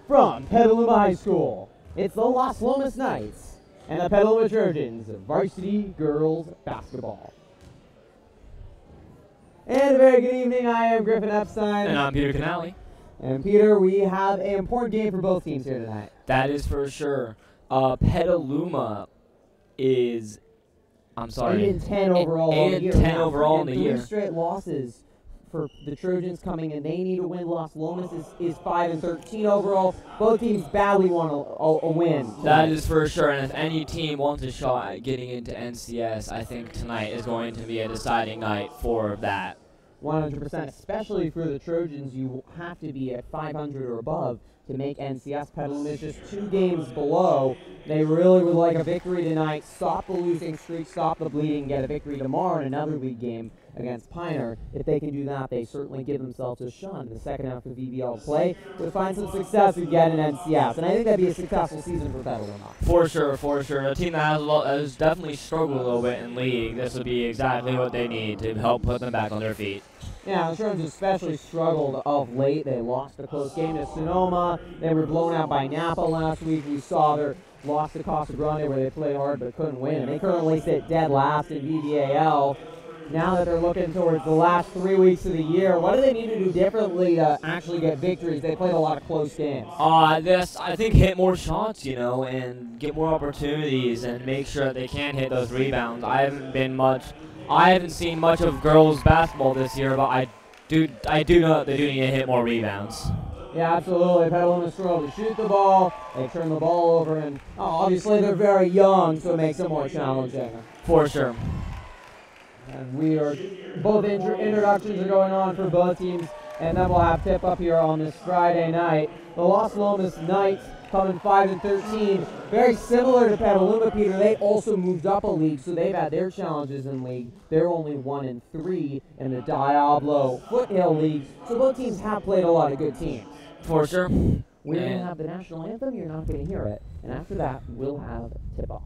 From Petaluma High School, it's the Lomas Knights and the Petaluma Trojans varsity girls basketball. And a very good evening, I am Griffin Epstein. And I'm Peter Canale. And Peter, we have an important game for both teams here tonight. That is for sure. Petaluma is, 8-10 overall. 8-10 overall in the year. 3 straight losses for the Trojans coming in. They need to win. Lomas is 5-13 overall. Both teams badly want a win tonight. That is for sure. And if any team wants a shot at getting into NCS, I think tonight is going to be a deciding night for that. 100%, especially for the Trojans, you have to be at 500 or above to make NCS. Petaluma is just 2 games below. They really would like a victory tonight, stop the losing streak, stop the bleeding, get a victory tomorrow in another league game against Pioneer. If they can do that, they certainly give themselves a shot in the second half of VBL play to find some success and get an NCS. And I think that'd be a successful season for Petaluma. For sure. A team that has definitely struggled a little bit in league, this would be exactly what they need to help put them back on their feet. Yeah, the Trojans especially struggled of late. They lost a close game to Sonoma. They were blown out by Napa last week. We saw their loss to Casa Grande where they played hard but couldn't win. And they currently sit dead last in VBAL. Now that they're looking towards the last 3 weeks of the year, what do they need to do differently to actually get victories? They played a lot of close games. I think hit more shots, and get more opportunities and make sure that they can hit those rebounds. I haven't seen much of girls basketball this year, but I do know that they do need to hit more rebounds. Yeah, absolutely. Petaluma struggle to shoot the ball. They turn the ball over, and obviously they're very young, so it makes it more challenging. For sure. And both introductions are going on for both teams, and then we'll have tip-up here on this Friday night. The Lomas Knights coming 5-13, very similar to Petaluma, Peter. They also moved up a league, so they've had their challenges in league. They're only 1-3 in the Diablo Foothill League, so both teams have played a lot of good teams. For sure. We're going to have the national anthem. You're not going to hear it. And after that, we'll have tip-off.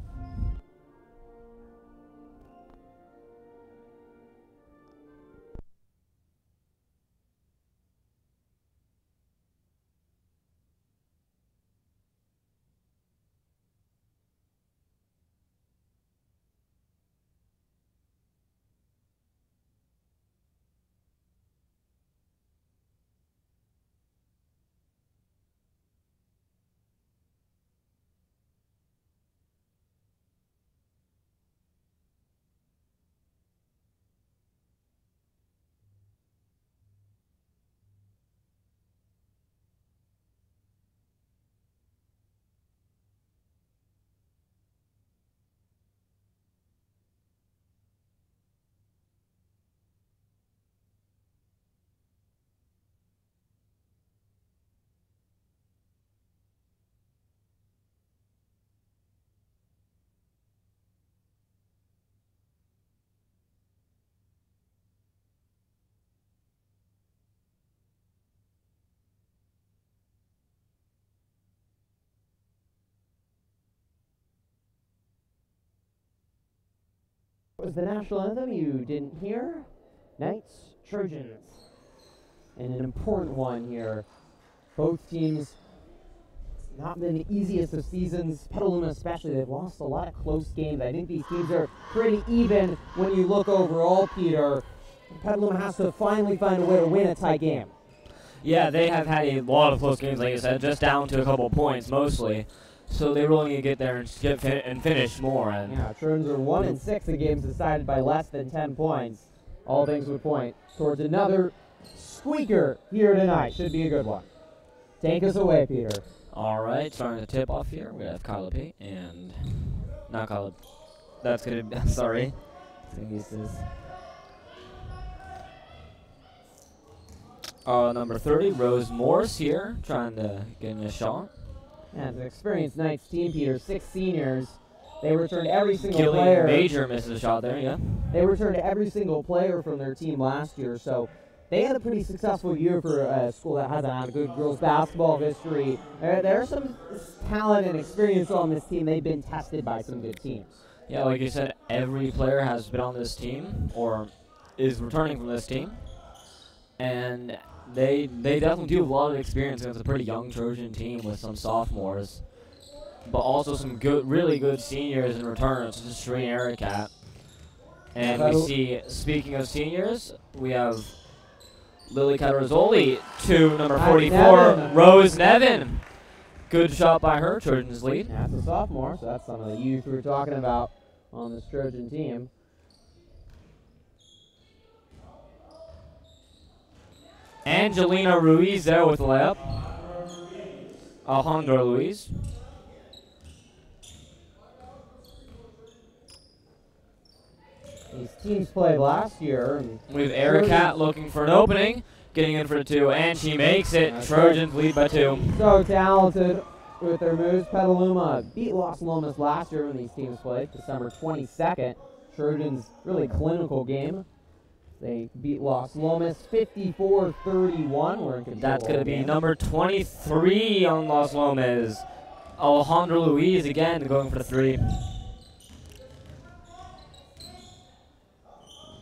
Was the national anthem you didn't hear? Knights, Trojans. And an important one here. Both teams, it's not been the easiest of seasons. Petaluma especially, they've lost a lot of close games. I think these teams are pretty even when you look overall, Peter. Petaluma has to finally find a way to win a tie game. Yeah, they have had a lot of close games, like you said, just down to a couple points mostly. So they really need to get there and finish more. Yeah, Trojans are 1-6 in games decided by less than 10 points. All things would point towards another squeaker here tonight. Should be a good one. Take us away, Peter. All right, starting the tip off here, we have Kyla P. and not Kyla. That's gonna be sorry. Number 30, Rose Morse here, trying to get in a shot. Yeah, it's an experienced Knights team, Peter. 6 seniors. They returned every single Gillian player. Major misses a shot there, yeah. They returned every single player from their team last year, so they had a pretty successful year for a school that hasn't had a good girls basketball history. There's some talent and experience on this team. They've been tested by some good teams. Yeah, like you said, every player has been on this team or is returning from this team. And They definitely do have a lot of experience. It's a pretty young Trojan team with some sophomores, but also some really good seniors in return, such as Shereen Ericat. And we see, speaking of seniors, we have Lily Catarazoli to number 44, Rose Nevin. Good shot by her, Trojans lead. Yeah, that's a sophomore, so that's some of the youth we were talking about on this Trojan team. Angelina Ruiz there with the layup. Alejandra Luis. These teams played last year. And with Ericat looking for an opening, getting in for the 2, and she makes it. Trojans lead by 2. So talented with their moves. Petaluma beat Los Lomas last year when these teams played, December 22nd. Trojans, really clinical game. They beat Los Lomas 54-31. We're in control. That's going to be number 23 on Los Lomas. Alejandra Luis again going for the 3.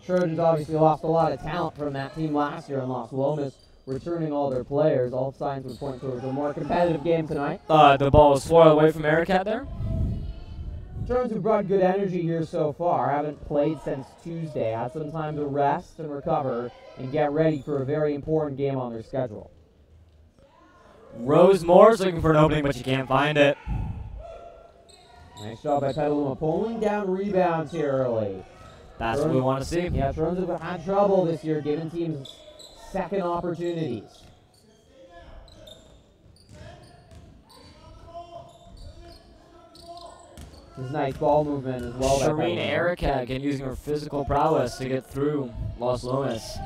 Trojans obviously lost a lot of talent from that team last year in Los Lomas, returning all their players. All signs would point towards a more competitive game tonight. The ball was foiled away from Ericat there. Trojans have brought good energy here so far. Haven't played since Tuesday. Had some time to rest and recover and get ready for a very important game on their schedule. Rose Moore's looking for an opening, but she can't find it. Nice job by Petaluma pulling down rebounds here early. That's what we want to see. Yeah, Trojans have had trouble this year giving teams second opportunities. This is nice ball movement as well. Shereen Ericat again using her physical prowess to get through Los Lomas.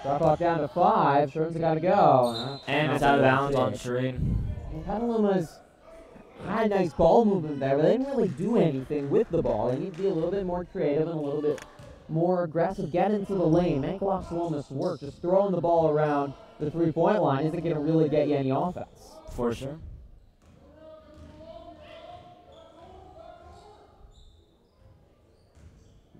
Shot clock down to 5. Trojans got to go. And it's out of bounds on Shereen. Petaluma's had nice ball movement there, but they didn't really do anything with the ball. They need to be a little bit more creative and a little bit more aggressive. Get into the lane. Make Los Lomas work. Just throwing the ball around the three-point line isn't going to really get you any offense. For sure.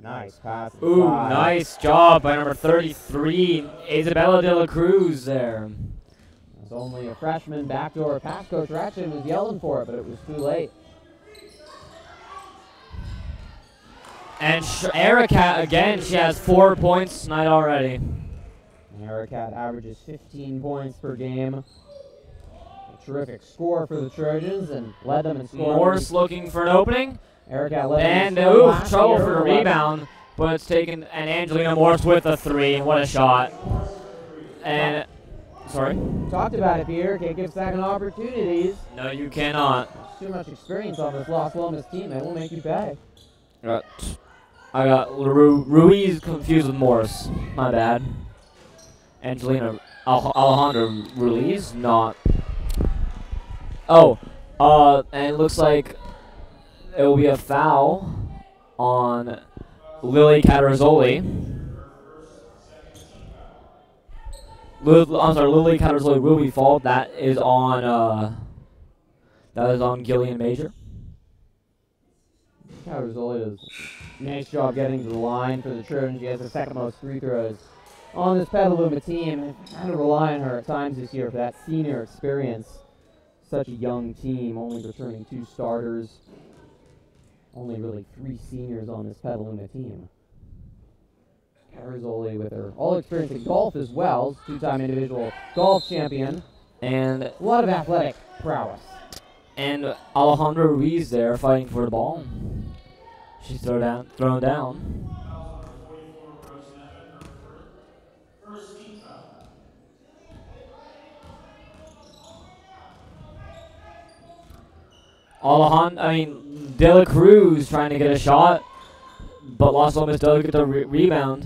Nice pass. Ooh, nice job by number 33, Isabella de la Cruz there. It was only a freshman backdoor pass. Coach Ratchin was yelling for it, but it was too late. And Ericat again, she has 4 points tonight already. And Ericat averages 15 points per game. A terrific score for the Trojans and led them in scoring. Morse looking for an opening. Ericat led and them in ooh, trouble for the rebound, but it's taken. And Angelina Morse with a 3. What a shot! And sorry. Talked about it, Peter. Can't give second opportunities. No, you cannot. Too much experience on this Los Lomas team. They won't make you pay. I got Ruiz confused with Morse. My bad. Angelina Alejandra Ruiz, not. Oh, and it looks like it will be a foul on Lily Catarazoli. Lily Catarazoli will be fouled. That is on Gillian Major. Catarazoli does a nice job getting to the line for the Trojans. She has the second most free throws on this Petaluma team. They've had to rely on her at times this year for that senior experience. Such a young team, only returning 2 starters. Only really 3 seniors on this Petaluma team. Catarazoli with her all experience in golf as well. 2-time individual golf champion. And a lot of athletic prowess. And Alejandra Ruiz there fighting for the ball. She's thrown down. De La Cruz trying to get a shot, but Los Lomas does get the rebound.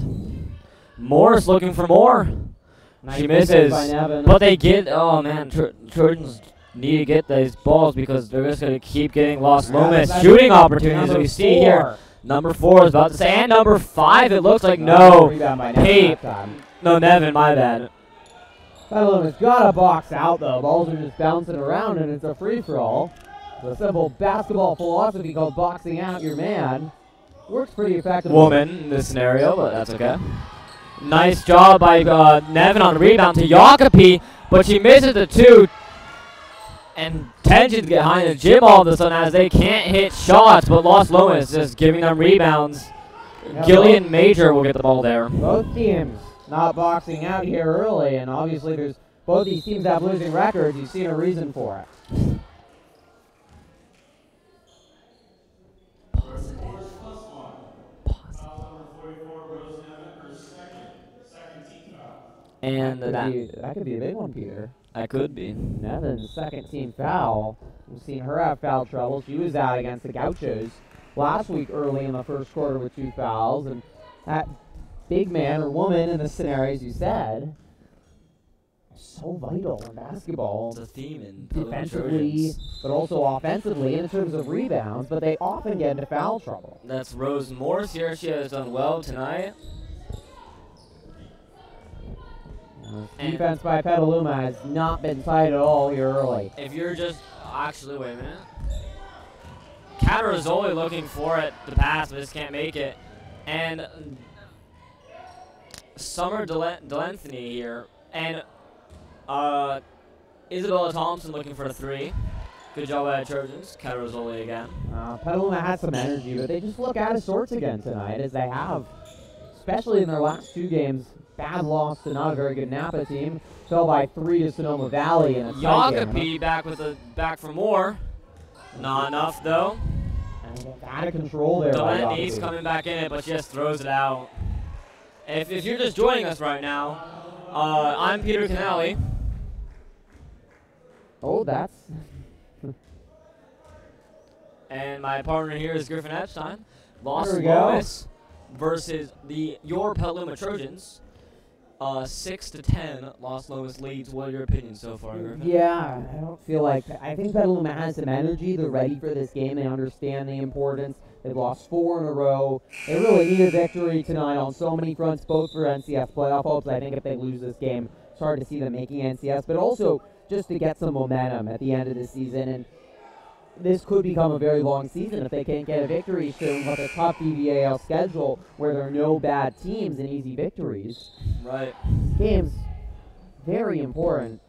Morris looking for more. Nice she misses, but they get. Oh man, Trojans need to get these balls because they're just going to keep getting Los Lomas shooting opportunities. We see here. Number 4 is about to say, and number 5. It looks like no. Nevin, my bad. Petaluma's got a box out though. Balls are just bouncing around and it's a free for all. The simple basketball philosophy called boxing out your man works pretty effectively. Woman in this scenario, but that's okay. Nice job by Nevin on the rebound to Jacopi, but she misses the 2. And tensions behind the gym all of a sudden as they can't hit shots, but Los Lomas just giving them rebounds. Yeah, Gillian Major will get the ball there. Both teams not boxing out here early, and obviously there's both these teams have losing records. You've seen a reason for it. And that could be a big one, Peter. That could be. Nevin's second team foul. We've seen her have foul trouble. She was out against the Gauchos last week early in the first quarter with 2 fouls. And that big man or woman in the scenario, as you said, is so vital in basketball. It's a theme in defensively, but also offensively in terms of rebounds, but they often get into foul trouble. That's Rose Morse here. She has done well tonight. Defense by Petaluma has not been tight at all here early. If you're just... Actually, wait a minute. Catarazoli looking for it, the pass, but just can't make it. And Summer Delanthony here. And Isabella Thompson looking for a 3. Good job by the Trojans. Catarazoli again. Petaluma had some energy, but they just look out of sorts again tonight, as they have, especially in their last 2 games. Bad loss to not a very good Napa team. Fell by 3 to Sonoma Valley in a tight game. Jacopi back for more. Not enough though. And out of control there. Delaney's coming back in it, but she just throws it out. If you're just joining us right now, I'm Peter Canali. Oh, that's. And my partner here is Griffin Epstein. Los There we Lomas versus your Petaluma Trojans. 6-10, Los Lomas leads. What are your opinions so far, Griffin? Yeah, I don't feel like... I think Petaluma has some energy. They're ready for this game. They understand the importance. They've lost 4 in a row. They really need a victory tonight on so many fronts, both for NCS playoff hopes. I think if they lose this game, it's hard to see them making NCS, but also just to get some momentum at the end of the season. And this could become a very long season if they can't get a victory soon with a tough DVAL schedule where there are no bad teams and easy victories. Right. Game's very important.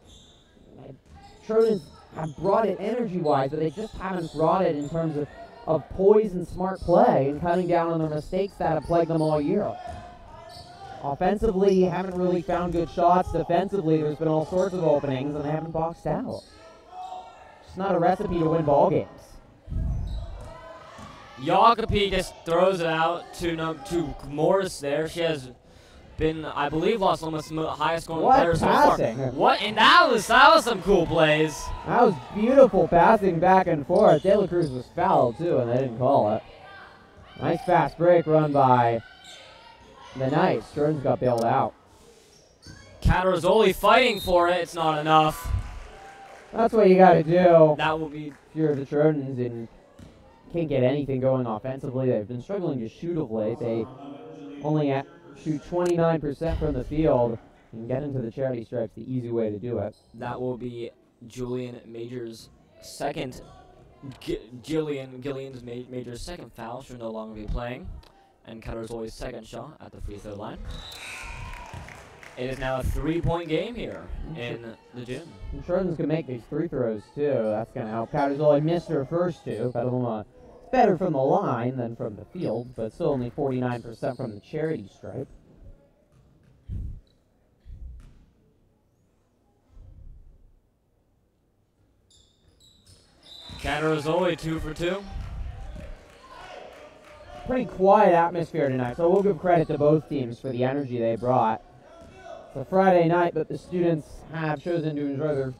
Trojans have brought it energy-wise, but they just haven't brought it in terms of poise and smart play and cutting down on the mistakes that have plagued them all year. Offensively, haven't really found good shots. Defensively, there's been all sorts of openings, and they haven't boxed out. It's not a recipe to win ball games. Jacopi just throws it out to Morris there. She has been, I believe, Los Lomas' highest scoring player so far. What? And that was some cool plays. That was beautiful passing back and forth. De La Cruz was fouled too, and they didn't call it. Nice fast break run by the Knights. Trojans got bailed out. Catarazoli fighting for it. It's not enough. That's what you got to do. That will be. If you're the Trojans and can't get anything going offensively, they've been struggling to shoot of late. They only shoot 29% from the field and get into the charity stripes the easy way to do it. That will be Julian Major's second. Gillian's Major's second foul. She'll no longer be playing. And Catarazoli's second shot at the free throw line. It is now a 3-point game here in the gym. And Trojans can make these free throws too. That's going to help. Catarazoli missed her first 2. Petaluma better from the line than from the field, but still only 49% from the charity stripe. Catarazoli 2 for 2. Pretty quiet atmosphere tonight, so we'll give credit to both teams for the energy they brought. It's a Friday night, but the students have chosen to enjoy their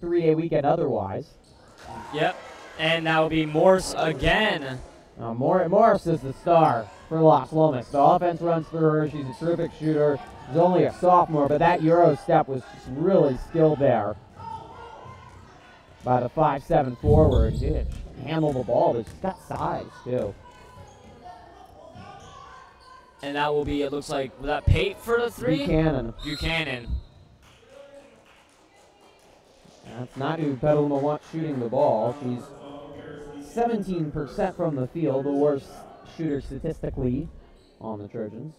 3-day weekend otherwise. Yep, and that will be Morse again. Morris is the star for Los Lomas. The offense runs through her. She's a terrific shooter. She's only a sophomore, but that Euro step was just really skilled there by the 5'7" forward. She didn't handle the ball, but she's got size, too. And that will be, it looks like, was that Pate for the 3? Buchanan. That's not who Petaluma wants shooting the ball. She's 17% from the field, the worst shooter statistically on the Trojans.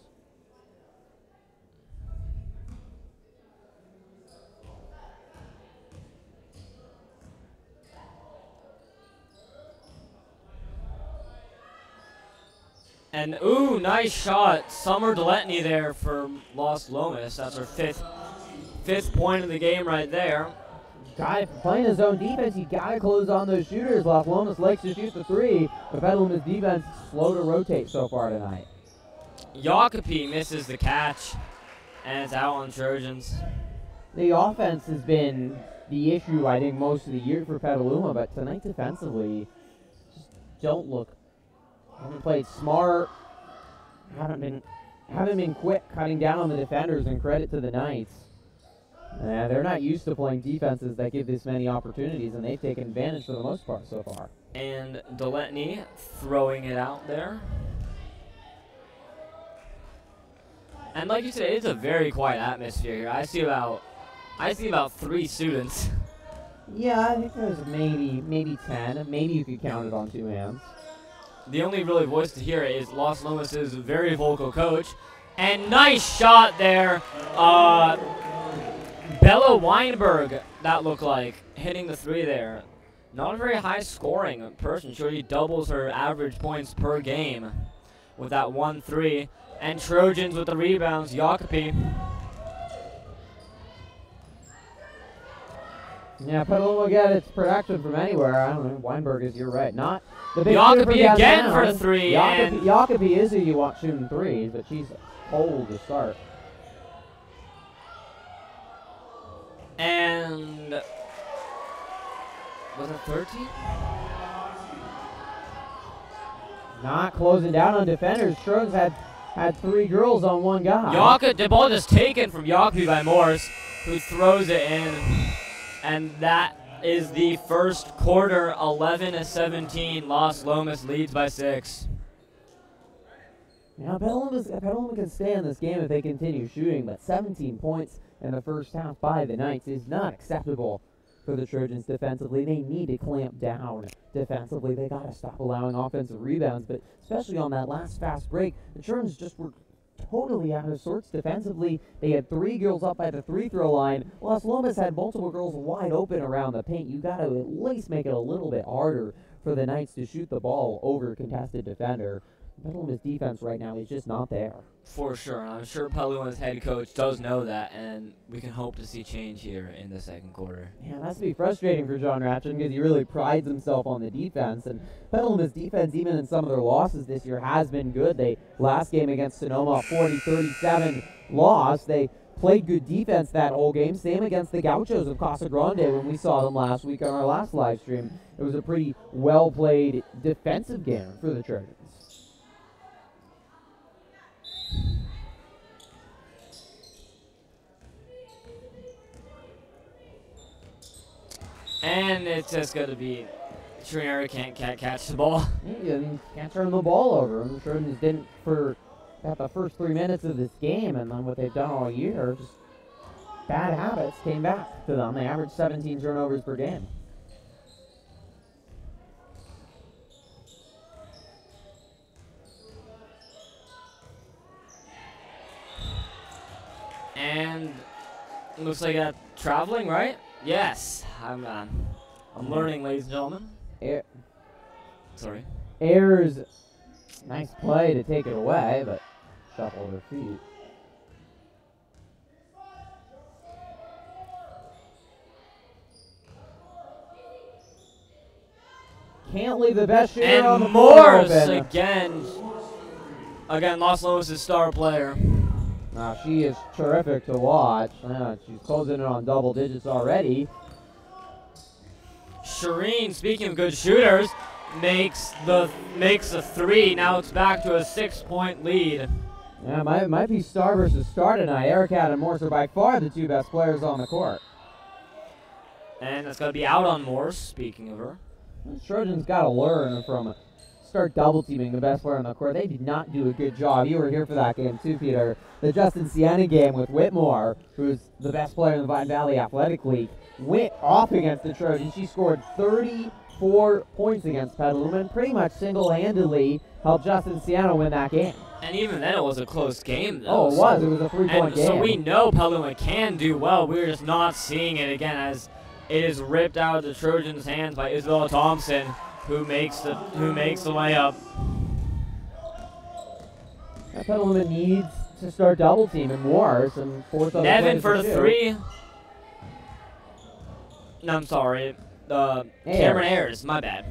And ooh, nice shot. Summer Deletny there for Los Lomas. That's her fifth point of the game right there. Playing his own defense, you gotta close on those shooters. Los Lomas likes to shoot the three, but Petaluma's defense is slow to rotate so far tonight. Jacopi misses the catch, and it's out on Trojans. The offense has been the issue, I think, most of the year for Petaluma, but tonight defensively, just haven't played smart, haven't been quick cutting down on the defenders, and credit to the Knights. They're not used to playing defenses that give this many opportunities, and they've taken advantage for the most part so far. And Deletny throwing it out there. And like you said, it's a very quiet atmosphere here. I see about 3 students. Yeah, I think there's maybe 10. Maybe you could count it on 2 hands. The only really voice to hear is Los Lomas' very vocal coach. And nice shot there. Bella Weinberg, that looked like, hitting the 3 there. Not a very high scoring person. She already doubles her average points per game with that 1-3. And Trojans with the rebounds, Jacopi. Yeah, Petaluma will get its production from anywhere. I don't know. Weinberg is, you're right. Not the big Jacopi again for 3. Jacopi is who you want shooting threes, but she's cold to start. And was it 13? Not closing down on defenders. Trojans had 3 girls on 1 guy. The ball just taken from Jacopi by Morse, who throws it in. And that is the first quarter, 11-17. Los Lomas leads by 6. Now, Petaluma can stay in this game if they continue shooting, but 17 points in the first half by the Knights is not acceptable for the Trojans defensively. They need to clamp down defensively. They got to stop allowing offensive rebounds, but especially on that last fast break, the Trojans just were totally out of sorts defensively. They had 3 girls up by the free-throw line. Los Lomas had multiple girls wide open around the paint. You got to at least make it a little bit harder for the Knights to shoot the ball over a contested defender. Petaluma's defense right now is just not there. For sure. I'm sure Petaluma's head coach does know that, and we can hope to see change here in the second quarter. Yeah, that's to be frustrating for John Ratchin because he really prides himself on the defense. And Petaluma's defense, even in some of their losses this year, has been good. They last game against Sonoma, 40-37 loss. They played good defense that whole game. Same against the Gauchos of Casa Grande when we saw them last week on our last live stream. It was a pretty well-played defensive game for the Trojans. And it's just going to be Trinera can't catch the ball. Yeah, can't turn the ball over. And the Trojans didn't for about the first 3 minutes of this game, and then what they've done all year, just bad habits came back to them. They averaged 17 turnovers per game. And it looks like traveling, right? Yes. I'm learning, ladies and gentlemen. Sorry. Ayers, nice play to take it away, but shuffled her feet. Can't leave the best shooter on the floor open. again, Los Lomas' star player. She is terrific to watch. She's closing in on double digits already. Shireen, speaking of good shooters, makes the 3. Now it's back to a 6-point lead. Yeah, might be star versus star tonight. Ericat and Morse are by far the 2 best players on the court. And it's going to be out on Morse, speaking of her. The Trojans got to learn from start double teaming the best player on the court. They did not do a good job. You were here for that game too, Peter. The Justin Sienna game with Whitmore, who's the best player in the Vine Valley Athletic League, went off against the Trojans. She scored 34 points against Petaluma and pretty much single-handedly helped Justin Sienna win that game. And even then it was a close game, though. Oh, it was. It was a 3-point game. So we know Petaluma can do well. We're just not seeing it again as it is ripped out of the Trojans' hands by Isabella Thompson, who makes the layup. Petaluma needs to start double teaming more. Some fourth other Nevin players for the to 3. No, I'm sorry. Cameron Ayers, my bad.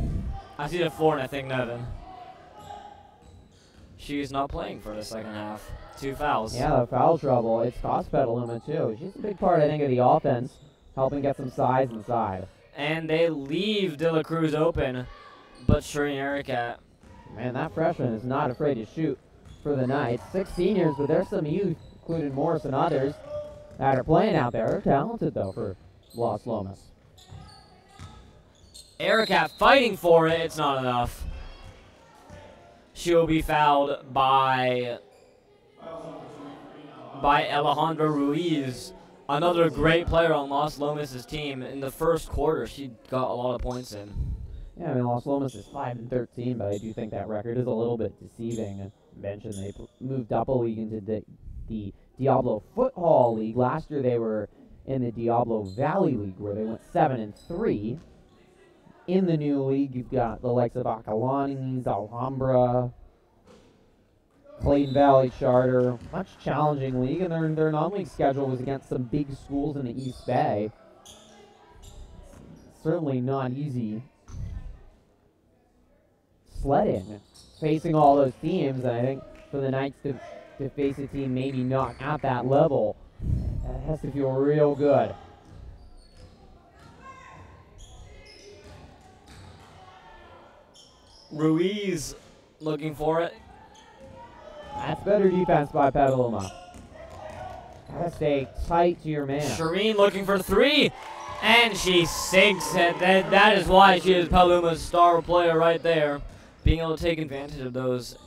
I see the 4 and I think Nevin. She's not playing for the second half. 2 fouls. Yeah, the foul trouble. It's cost Petaluma too. She's a big part, I think, of the offense, helping get some size inside. And they leave De La Cruz open, but Shireen Ericat. Man, that freshman is not afraid to shoot for the Knights. 6 seniors, but there's some youth, including Morris and others, that are playing out there. They're talented, though, for Los Lomas. Ericat fighting for it. It's not enough. She will be fouled by Alejandra Ruiz, another great player on Los Lomas' team. In the first quarter, she got a lot of points in. Yeah, I mean, Los Lomas is 5-13, but I do think that record is a little bit deceiving. I mentioned they moved up a league into the Diablo Football League. Last year they were in the Diablo Valley League, where they went 7-3. In the new league, you've got the likes of Acalanes, Alhambra, Clayton Valley Charter. Much challenging league, and their non-league schedule was against some big schools in the East Bay. Certainly not easy sledding, facing all those teams, and I think for the Knights to face a team maybe not at that level, it has to feel real good. Ruiz looking for it. That's better defense by Petaluma. Gotta stay tight to your man. Shireen looking for 3, and she sinks it. That is why she is Petaluma's star player right there, being able to take advantage of those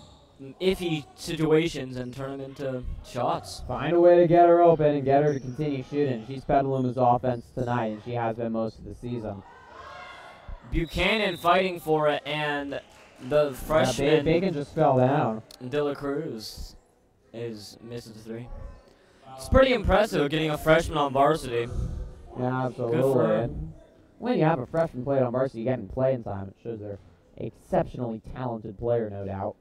iffy situations and turn them into shots. Find a way to get her open and get her to continue shooting. She's Petaluma's offense tonight, and she has been most of the season. Buchanan fighting for it, and the freshman Bacon just fell down. De La Cruz is missing 3. It's pretty impressive getting a freshman on varsity. Yeah, absolutely. Good for her. When you have a freshman playing on varsity, getting playing time, it shows they're an exceptionally talented player, no doubt.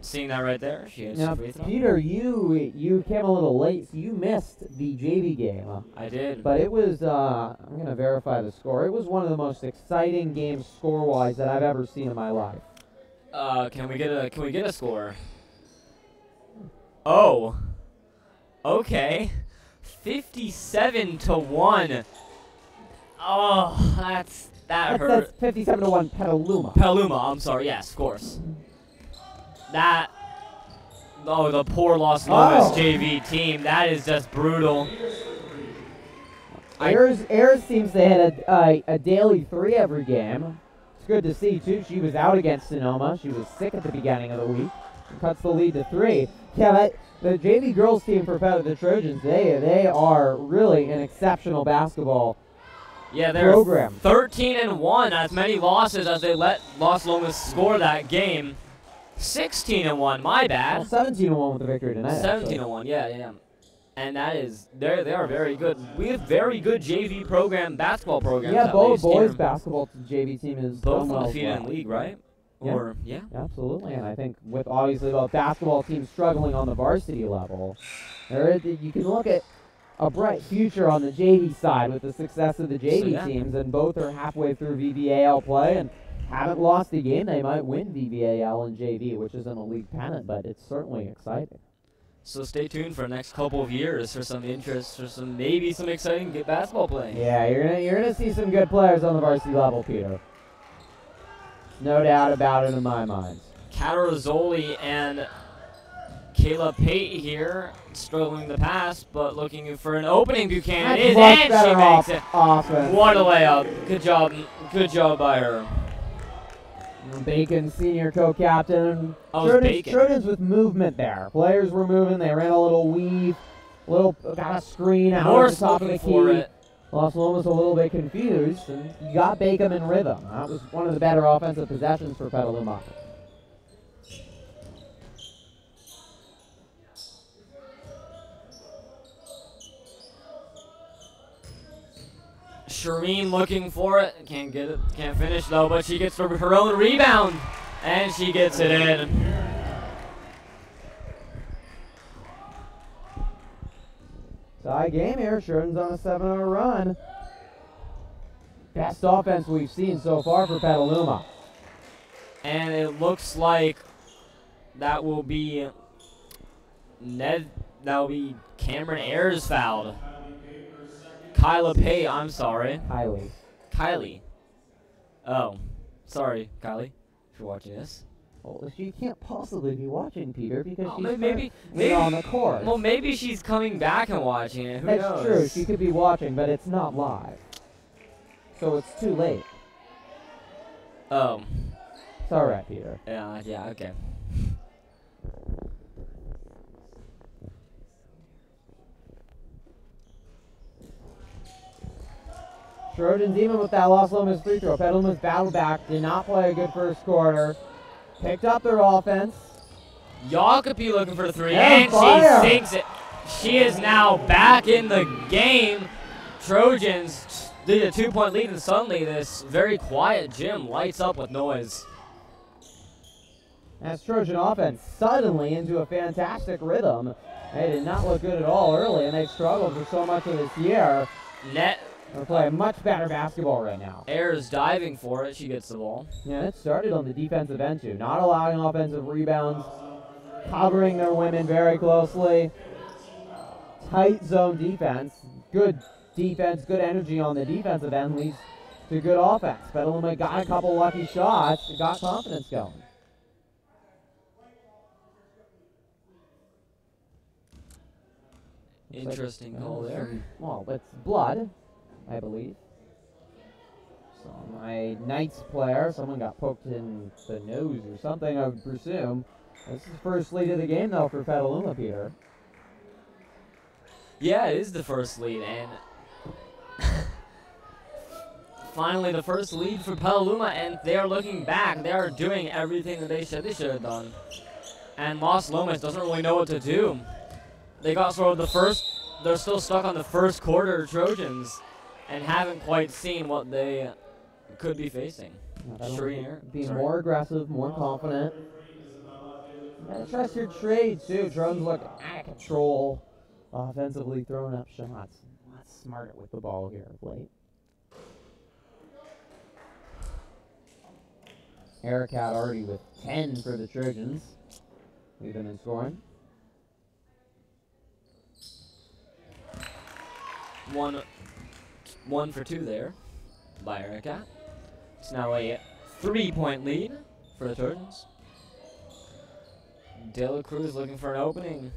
Seeing that right there, she hits Now, a free throw. Peter, you came a little late, so you missed the JV game. I did. But it was, I'm going to verify the score. It was one of the most exciting games score-wise that I've ever seen in my life. Can we get a score? Oh. Okay. 57-1. Oh, that hurt. That's 57-1 Petaluma. Petaluma, I'm sorry. Yes, of course. The poor Los Lomas JV team. That is just brutal. Ayers seems to hit a daily 3 every game. It's good to see, too. She was out against Sonoma. She was sick at the beginning of the week. And cuts the lead to 3. Yeah, the JV girls team for the Trojans, they are really an exceptional basketball program. 13-1, as many losses as they let Los Lomas score that game. 16-1, my bad. Well, 17-1 with the victory tonight. 17-1, yeah. And that is, they are very good. We have very good JV basketball programs. Yeah, both boys basketball JV team is both undefeated in league, right? Yeah. Or yeah, absolutely. And I think with obviously the basketball team struggling on the varsity level, you can look at a bright future on the JV side with the success of the JV teams, and both are halfway through VVAL play and haven't lost a game. They might win VVAL and JV, which isn't a league pennant, but it's certainly exciting. So stay tuned for the next couple of years for some interest, for maybe some exciting basketball playing. Yeah, you're gonna see some good players on the varsity level, Peter. No doubt about it in my mind. Catarazoli and Kayla Pate here, struggling to pass, but looking for an opening. Buchanan is, and she makes it. Offense. What a layup. Good job by her. Bacon, senior co-captain. Bacon. Trojans with movement there. Players were moving. They ran a little weave, got a screen out Morris at the top of the key. Los Lomas a little bit confused, and you got Bacon in rhythm. That was one of the better offensive possessions for Petaluma. Shireen looking for it. Can't get it. Can't finish though, but she gets her own rebound. And she gets it in. Tie game here. Trojans on a 7-0 run. Best offense we've seen so far for Petaluma. And it looks like that will be Cameron Ayers fouled. I'm sorry. Kylie. Oh, sorry, Kylie, if you're watching this. Well, she can't possibly be watching, Peter, because she's maybe on the court. Well, maybe she's coming back and watching it. Who knows? That's true. She could be watching, but it's not live. So it's too late. Oh. It's all right, Peter. Yeah, okay. Trojans even with that lost Lomas free throw. Petaluma's battled back. Did not play a good first quarter. Picked up their offense. Jacopi looking for 3, and she sinks it. She is now back in the game. Trojans lead a 2-point lead, and suddenly this very quiet gym lights up with noise. That's Trojan offense suddenly into a fantastic rhythm. They did not look good at all early, and they've struggled for so much of this year. They're playing much better basketball right now. Ayers diving for it. She gets the ball. Yeah, it started on the defensive end, too. Not allowing offensive rebounds. Covering their women very closely. Tight zone defense. Good defense, good energy on the defensive end leads to good offense. Petaluma got a couple lucky shots and got confidence going. Interesting call there. Well, it's blood, I believe. So my Knights player, someone got poked in the nose or something, I would presume. This is the first lead of the game, though, for Petaluma, Peter. Yeah, it is the first lead, and finally the first lead for Petaluma, and they are looking back. They are doing everything that they said they should have done. And Los Lomas doesn't really know what to do. They got sort of they're still stuck on the first quarter Trojans and haven't quite seen what they could be facing. Be more aggressive, more confident. You gotta trust your trade, too. Trojans look out of control. Offensively throwing up shots. Not smart with the ball here of late. Ericat already with 10 for the Trojans. Lead them in scoring. One for 2 there by Ericat. It's now a 3-point lead for the Trojans. De La Cruz looking for an opening.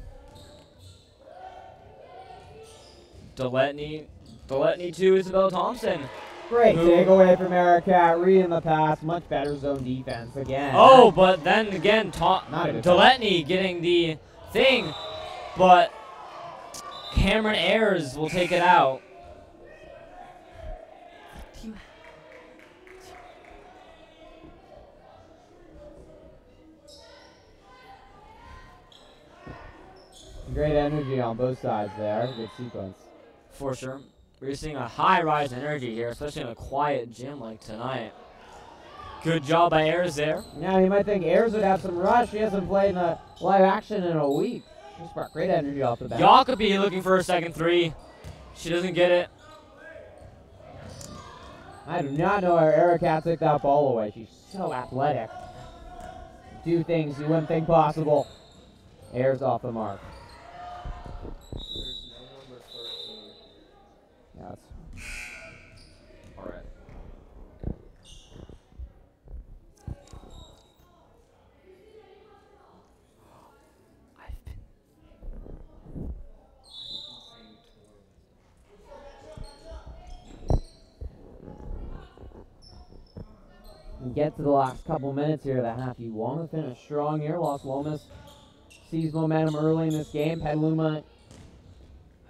Deletny to Isabel Thompson. Great takeaway from Ericat, reading the pass, much better zone defense again. Oh, but then again, Deletny getting the thing, but Cameron Ayers will take it out. Great energy on both sides there. Good sequence. For sure. We're seeing a high rise in energy here, especially in a quiet gym like tonight. Good job by Ayers there. Now you might think Ayers would have some rush. He hasn't played in a live action in a week. She's brought great energy off the bench. Jacopi looking for a second 3. She doesn't get it. I do not know how Ericat took that ball away. She's so athletic. Do things you wouldn't think possible. Ayers off the mark. Yes. All right. Get to the last couple minutes here of the half. You want to finish strong here. Los Lomas sees momentum early in this game. Petaluma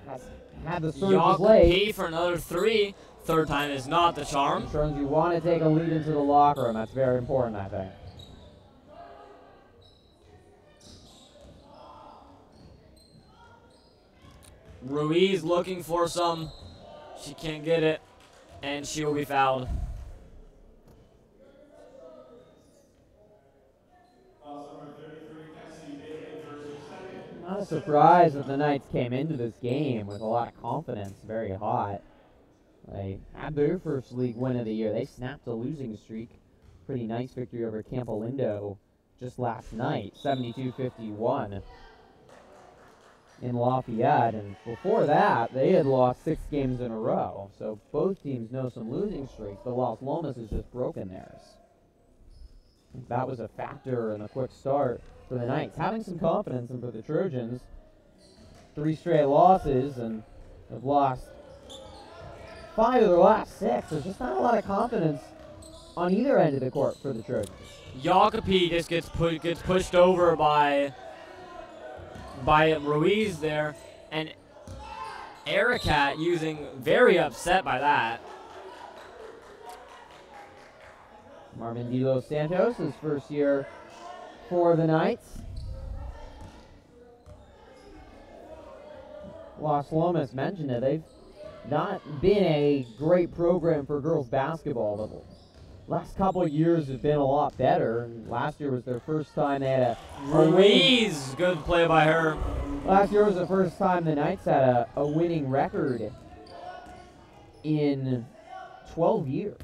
has had the surge late. for another 3. Third time is not the charm. Trojans, you want to take a lead into the locker room. That's very important, I think. Ruiz looking for some. She can't get it, and she will be fouled. Not a surprised that the Knights came into this game with a lot of confidence, very hot. They had their first league win of the year. They snapped a losing streak. Pretty nice victory over Campolindo just last night, 72-51 in Lafayette. And before that, they had lost 6 games in a row. So both teams know some losing streaks, but Los Lomas has just broken theirs. That was a factor in the quick start for the Knights. Having some confidence, and for the Trojans, 3 straight losses and have lost 5 of their last 6. There's just not a lot of confidence on either end of the court for the Trojans. Jacopi just gets pushed over by Ruiz there, and Ericat using very upset by that. Marvin De Los Santos, his first year for the Knights. Los Lomas mentioned it. They've not been a great program for girls basketball, but the last couple of years have been a lot better. Last year was their first time they had a Ruiz, good play by her. Last year was the first time the Knights had a winning record in 12 years.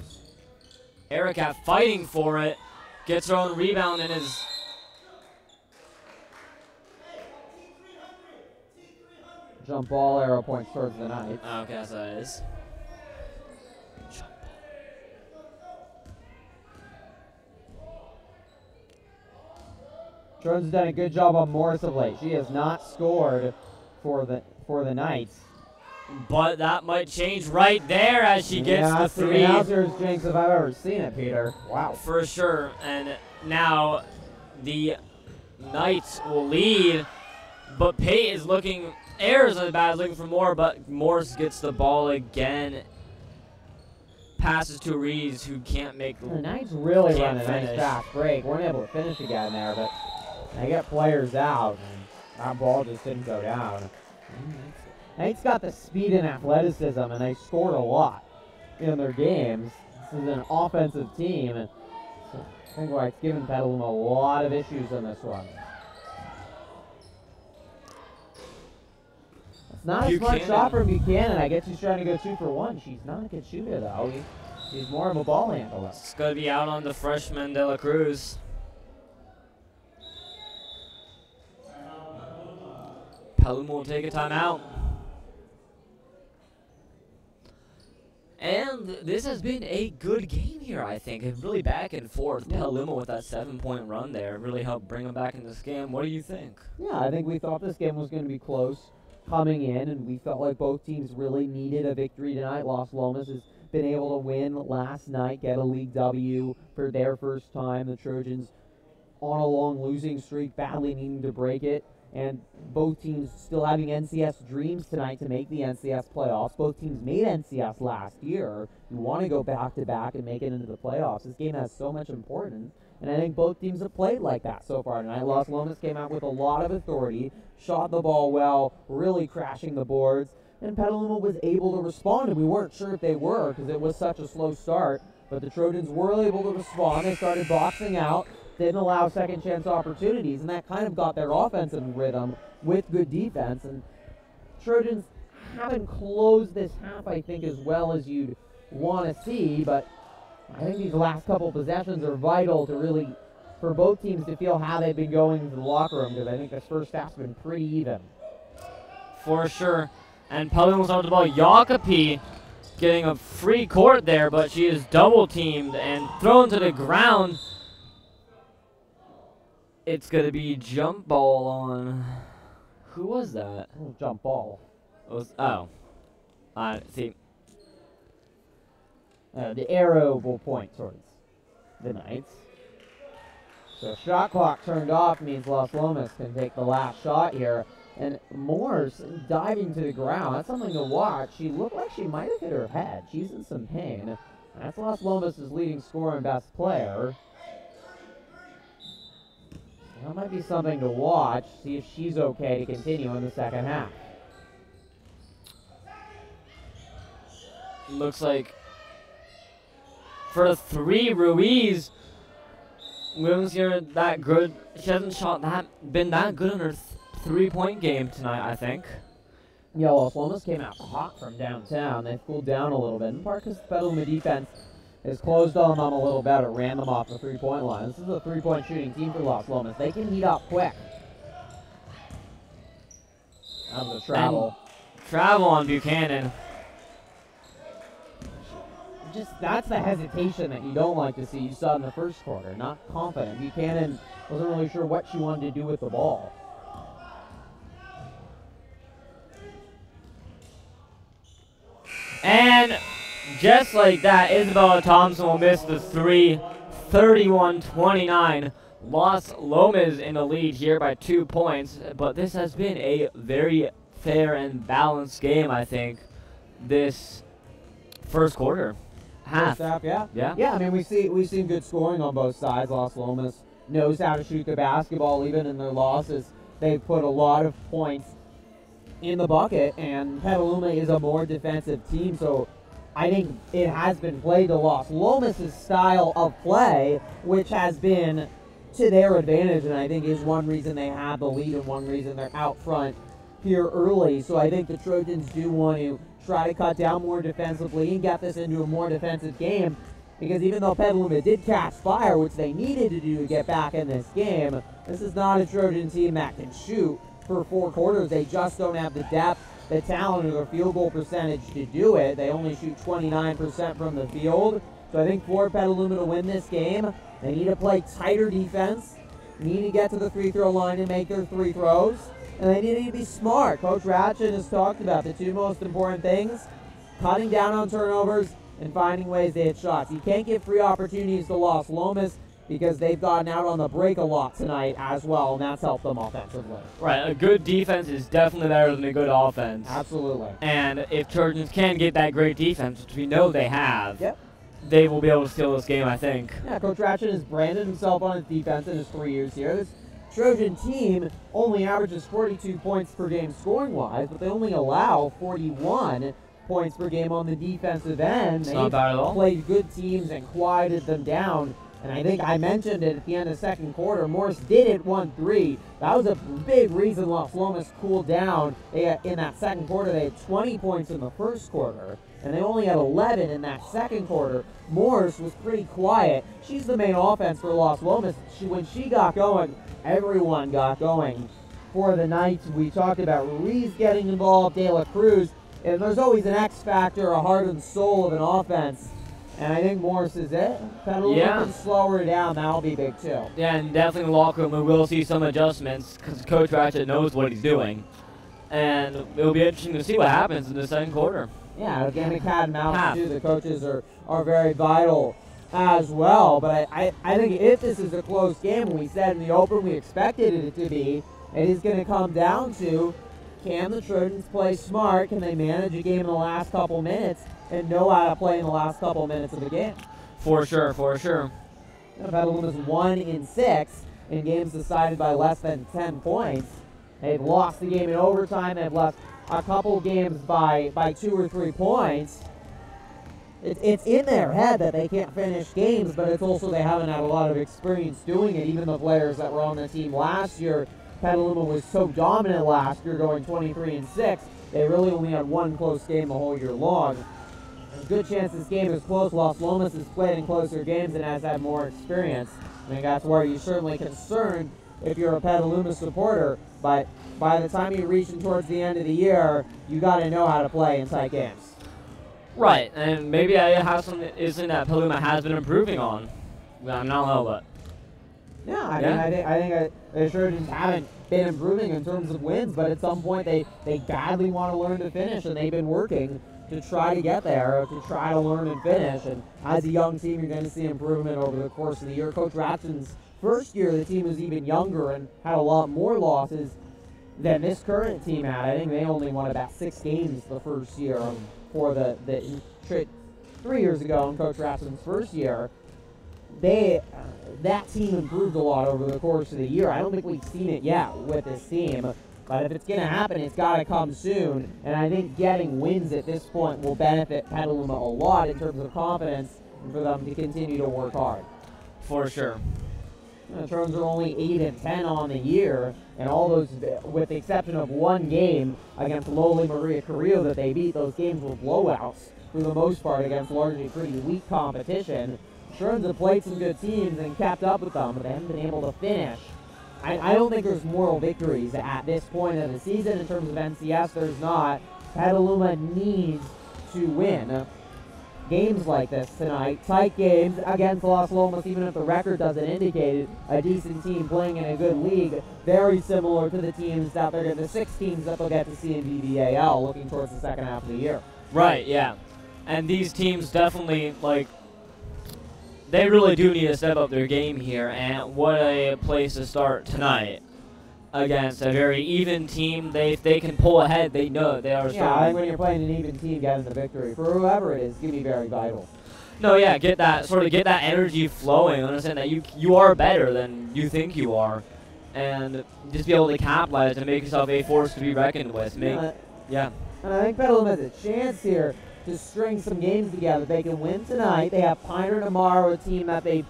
Ericat fighting for it, gets her own rebound and is jump ball, arrow points towards the Knights. okay, that's what it is. Trojans done a good job on Morris of late. She has not scored for the Knights. But that might change right there as she gets the 3. Announcers jinx if I've ever seen it, Peter. Wow. For sure. And now the Knights will lead, but Pate is looking, Arizona is looking for more, but Morse gets the ball again. Passes to Reeves, who can't make the Knights really run a finish. nice fast break. Weren't able to finish again there, but they get players out, and that ball just didn't go down. Knights got the speed and athleticism, and they scored a lot in their games. This is an offensive team, and so I think why it's given Petaluma a lot of issues in this one. It's not a smart shot from Buchanan. I guess he's trying to go 2 for 1. She's not a good shooter, though. He's more of a ball handler. It's going to be out on the freshman De La Cruz. Petaluma will take a timeout. And this has been a good game here, I think. Really back and forth. Petaluma with that 7-point run there really helped bring them back in this game. What do you think? Yeah, I think we thought this game was going to be close coming in, and we felt like both teams really needed a victory tonight. Los Lomas has been able to win last night, get a league W for their first time. The Trojans on a long losing streak, badly needing to break it. And both teams still having NCS dreams tonight to make the NCS playoffs. Both teams made NCS last year. You want to go back-to-back and make it into the playoffs. This game has so much importance, and I think both teams have played like that so far tonight. Los Lomas came out with a lot of authority, shot the ball well, really crashing the boards, and Petaluma was able to respond, and we weren't sure if they were because it was such a slow start, but the Trojans were able to respond. They started boxing out, didn't allow second chance opportunities, and that kind of got their offensive rhythm with good defense. And Trojans haven't closed this half, I think, as well as you'd want to see, but I think these last couple possessions are vital to really, for both teams to feel how they've been going into the locker room, because I think this first half's been pretty even. For sure. And Petaluma on the ball. Jacopi getting a free court there, but she is double teamed and thrown to the ground. It's going to be jump ball on. Who was that? Jump ball. It was, see. The arrow will point towards the Knights. So shot clock turned off means Los Lomas can take the last shot here. And Morse diving to the ground. That's something to watch. She looked like she might have hit her head. She's in some pain. That's Los Lomas' leading scorer and best player. That might be something to watch, see if she's okay to continue in the second half. Looks like for the 3, Ruiz wasn't that good. She hasn't been that good on her 3-point game tonight, I think. Yeah, well, Lomas came out hot from downtown. They've cooled down a little bit. In part because the Petaluma defense has closed on them a little better, ran them off the three-point line. This is a three-point shooting team for Los Lomas. They can heat up quick. That was a travel. And travel on Buchanan. That's the hesitation that you don't like to see. You saw in the first quarter, not confident. Buchanan wasn't really sure what she wanted to do with the ball. And just like that, Isabella Thompson will miss the three. 31-29. Los Lomas in the lead here by 2 points, but this has been a very fair and balanced game, I think, this first quarter. First half, yeah. I mean, we've seen good scoring on both sides. Los Lomas knows how to shoot the basketball, even in their losses. They've put a lot of points in the bucket, and Petaluma is a more defensive team, so I think it has been played to Los Lomas' style of play, which has been to their advantage, and I think is one reason they have the lead and one reason they're out front here early. So I think the Trojans do want to try to cut down more defensively and get this into a more defensive game, because even though Petaluma did catch fire, which they needed to do to get back in this game, this is not a Trojan team that can shoot for 4 quarters. They just don't have the depth, the talent, or the field goal percentage to do it. They only shoot 29% from the field. So I think for Petaluma to win this game, they need to play tighter defense, need to get to the free throw line and make their free throws, and they need to be smart. Coach Ratchet has talked about the 2 most important things: cutting down on turnovers and finding ways to hit shots. You can't give free opportunities to Los Lomas, because they've gotten out on the break a lot tonight as well, and that's helped them offensively. Right, a good defense is definitely better than a good offense. Absolutely. And if Trojans can get that great defense, which we know they have, yep, they will be able to steal this game, I think. Yeah, Coach Ratchet has branded himself on his defense in his 3 years here. This Trojan team only averages 42 points per game scoring-wise, but they only allow 41 points per game on the defensive end. It's not bad at all. Played good teams and quieted them down. And I think I mentioned it at the end of the second quarter. Morris did hit 1-3. That was a big reason Los Lomas cooled down. In that second quarter, they had 20 points in the first quarter, and they only had 11 in that second quarter. Morris was pretty quiet. She's the main offense for Los Lomas. When she got going, everyone got going. For the Knights, we talked about Ruiz getting involved, De La Cruz, and there's always an X factor, a heart and soul of an offense. And I think Morris is it. Petaluma can slow her down. That'll be big, too. Yeah, and definitely in the locker room, we will see some adjustments because Coach Ratchet knows what he's doing. And it'll be interesting to see what happens in the second quarter. Yeah, a game of cat and mouse, too. The coaches are very vital as well. But I think if this is a close game, we said in the open we expected it to be, it is going to come down to, can the Trojans play smart? Can they manage a game in the last couple minutes and know how to play in the last couple minutes of the game? For sure, for sure. Petaluma's 1-6 in games decided by less than 10 points. They've lost the game in overtime. They've lost a couple games by 2 or 3 points. It's in their head that they can't finish games, but it's also they haven't had a lot of experience doing it. Even the players that were on the team last year, Petaluma was so dominant last year, going 23-6. They really only had 1 close game the whole year long. There's a good chance this game is close. Los Lomas has played in closer games and has had more experience. I think that's where you're certainly concerned if you're a Petaluma supporter. But by the time you're reaching towards the end of the year, you got to know how to play in tight games. Right, and maybe I have something that Petaluma has been improving on. I don't know, but yeah, I think the Trojans haven't been improving in terms of wins, but at some point they badly want to learn to finish, and they've been working to try to get there, to try to learn and finish. And as a young team, you're going to see improvement over the course of the year. Coach Ratchet's first year, the team was even younger and had a lot more losses than this current team had. I think they only won about 6 games the first year for the 3 years ago in Coach Ratchet's first year. That team improved a lot over the course of the year. I don't think we've seen it yet with this team. But if it's going to happen, it's got to come soon. And I think getting wins at this point will benefit Petaluma a lot in terms of confidence and for them to continue to work hard. For sure. The Trojans are only 8-10 on the year, and all those, with the exception of one game against lowly Maria Carrillo that they beat, those games were blowouts for the most part against largely pretty weak competition. Trojans have played some good teams and kept up with them, but they haven't been able to finish. I don't think there's moral victories at this point of the season in terms of NCS. There's not. Petaluma needs to win games like this tonight, tight games against Los Lomas, even if the record doesn't indicate it. A decent team playing in a good league, very similar to the teams that they're the 6 teams that they'll get to see in VVAL looking towards the second half of the year. Right, yeah. And these teams definitely, like, they really do need to step up their game here, and what a place to start tonight against a very even team. If they can pull ahead, they know they are. Yeah, I think when you're playing an even team, getting the victory for whoever it is, going to be very vital. No, yeah, get that energy flowing. Understand that you are better than you think you are, and just be able to capitalize and make yourself a force to be reckoned with. Yeah. And I think Petaluma has a chance here to string some games together. They can win tonight. They have Piner tomorrow, a team that they've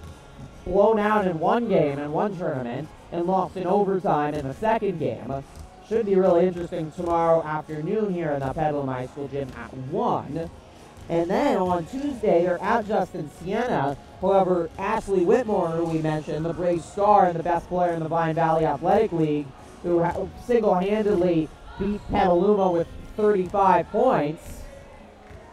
blown out in one game in one tournament and lost in overtime in the second game. Should be really interesting tomorrow afternoon here in the Petaluma High School gym at 1. And then on Tuesday, they're at Justin Siena. However, Ashley Whitmore, who we mentioned, the Brave Star and the best player in the Vine Valley Athletic League, who single-handedly beat Petaluma with 35 points,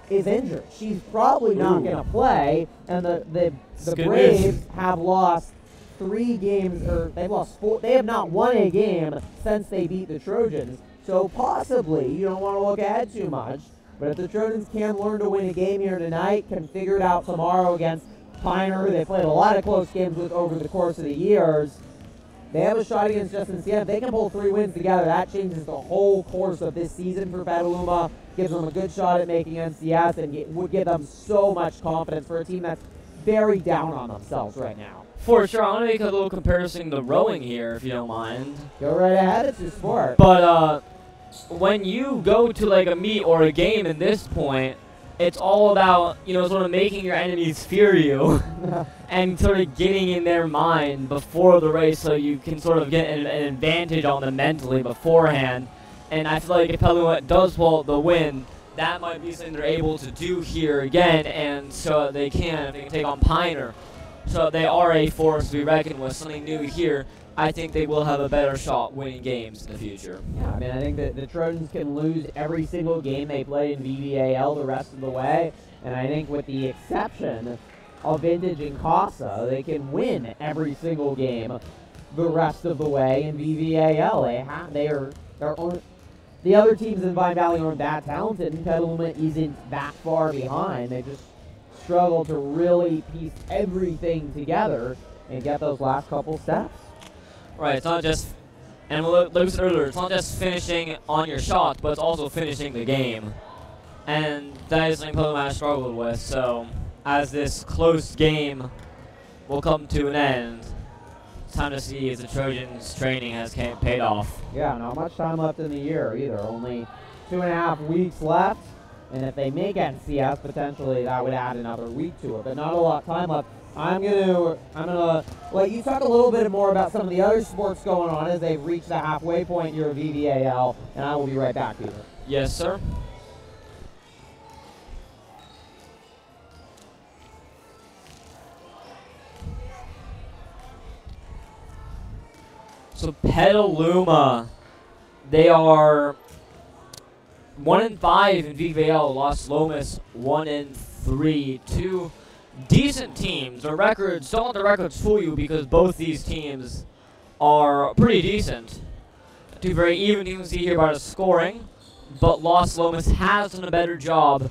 is injured. She's probably not going to play, and the Braves have lost 3 games, or they've lost 4. They have not won a game since they beat the Trojans. So possibly, you don't want to look ahead too much, but if the Trojans can learn to win a game here tonight, can figure it out tomorrow against Piner, who they played a lot of close games with over the course of the years, they have a shot against Justin Siena. If they can pull 3 wins together, that changes the whole course of this season for Petaluma, gives them a good shot at making NCS, and would give them so much confidence for a team that's very down on themselves right now. For sure. I want to make a little comparison to rowing here, if you don't mind. Go right ahead. It's your sport. But when you go to like a meet or a game at this point, it's all about, sort of making your enemies fear you and sort of getting in their mind before the race so you can sort of get an advantage on them mentally beforehand. And I feel like if Petaluma does pull out the win, that might be something they're able to do here again, and so they can take on Piner. So they are a force to be reckoned with, something new here. I think they will have a better shot winning games in the future. Yeah, I mean, I think that the Trojans can lose every single game they play in VVAL the rest of the way, and I think with the exception of Vintage and Casa, they can win every single game the rest of the way in VVAL. The other teams in Vine Valley aren't that talented, and Petaluma isn't that far behind. They just struggle to really piece everything together and get those last couple steps. Right, it's not just, and like we said earlier, it's not just finishing on your shot, but it's also finishing the game. And that is something Petaluma has struggled with, so as this close game will come to an end, it's time to see if the Trojans' training has paid off. Yeah, not much time left in the year either. Only 2.5 weeks left. And if they make NCS, potentially that would add another week to it, but not a lot of time left. I'm gonna let you talk a little bit more about some of the other sports going on as they've reached the halfway point here of VVAL, and I will be right back, Peter. Yes, sir. So Petaluma, they are 1-5 in VVAL. Los Lomas 1-3. 2 decent teams. Their records, don't let the records fool you, because both these teams are pretty decent. 2 very even teams, you can see here by the scoring, but Los Lomas has done a better job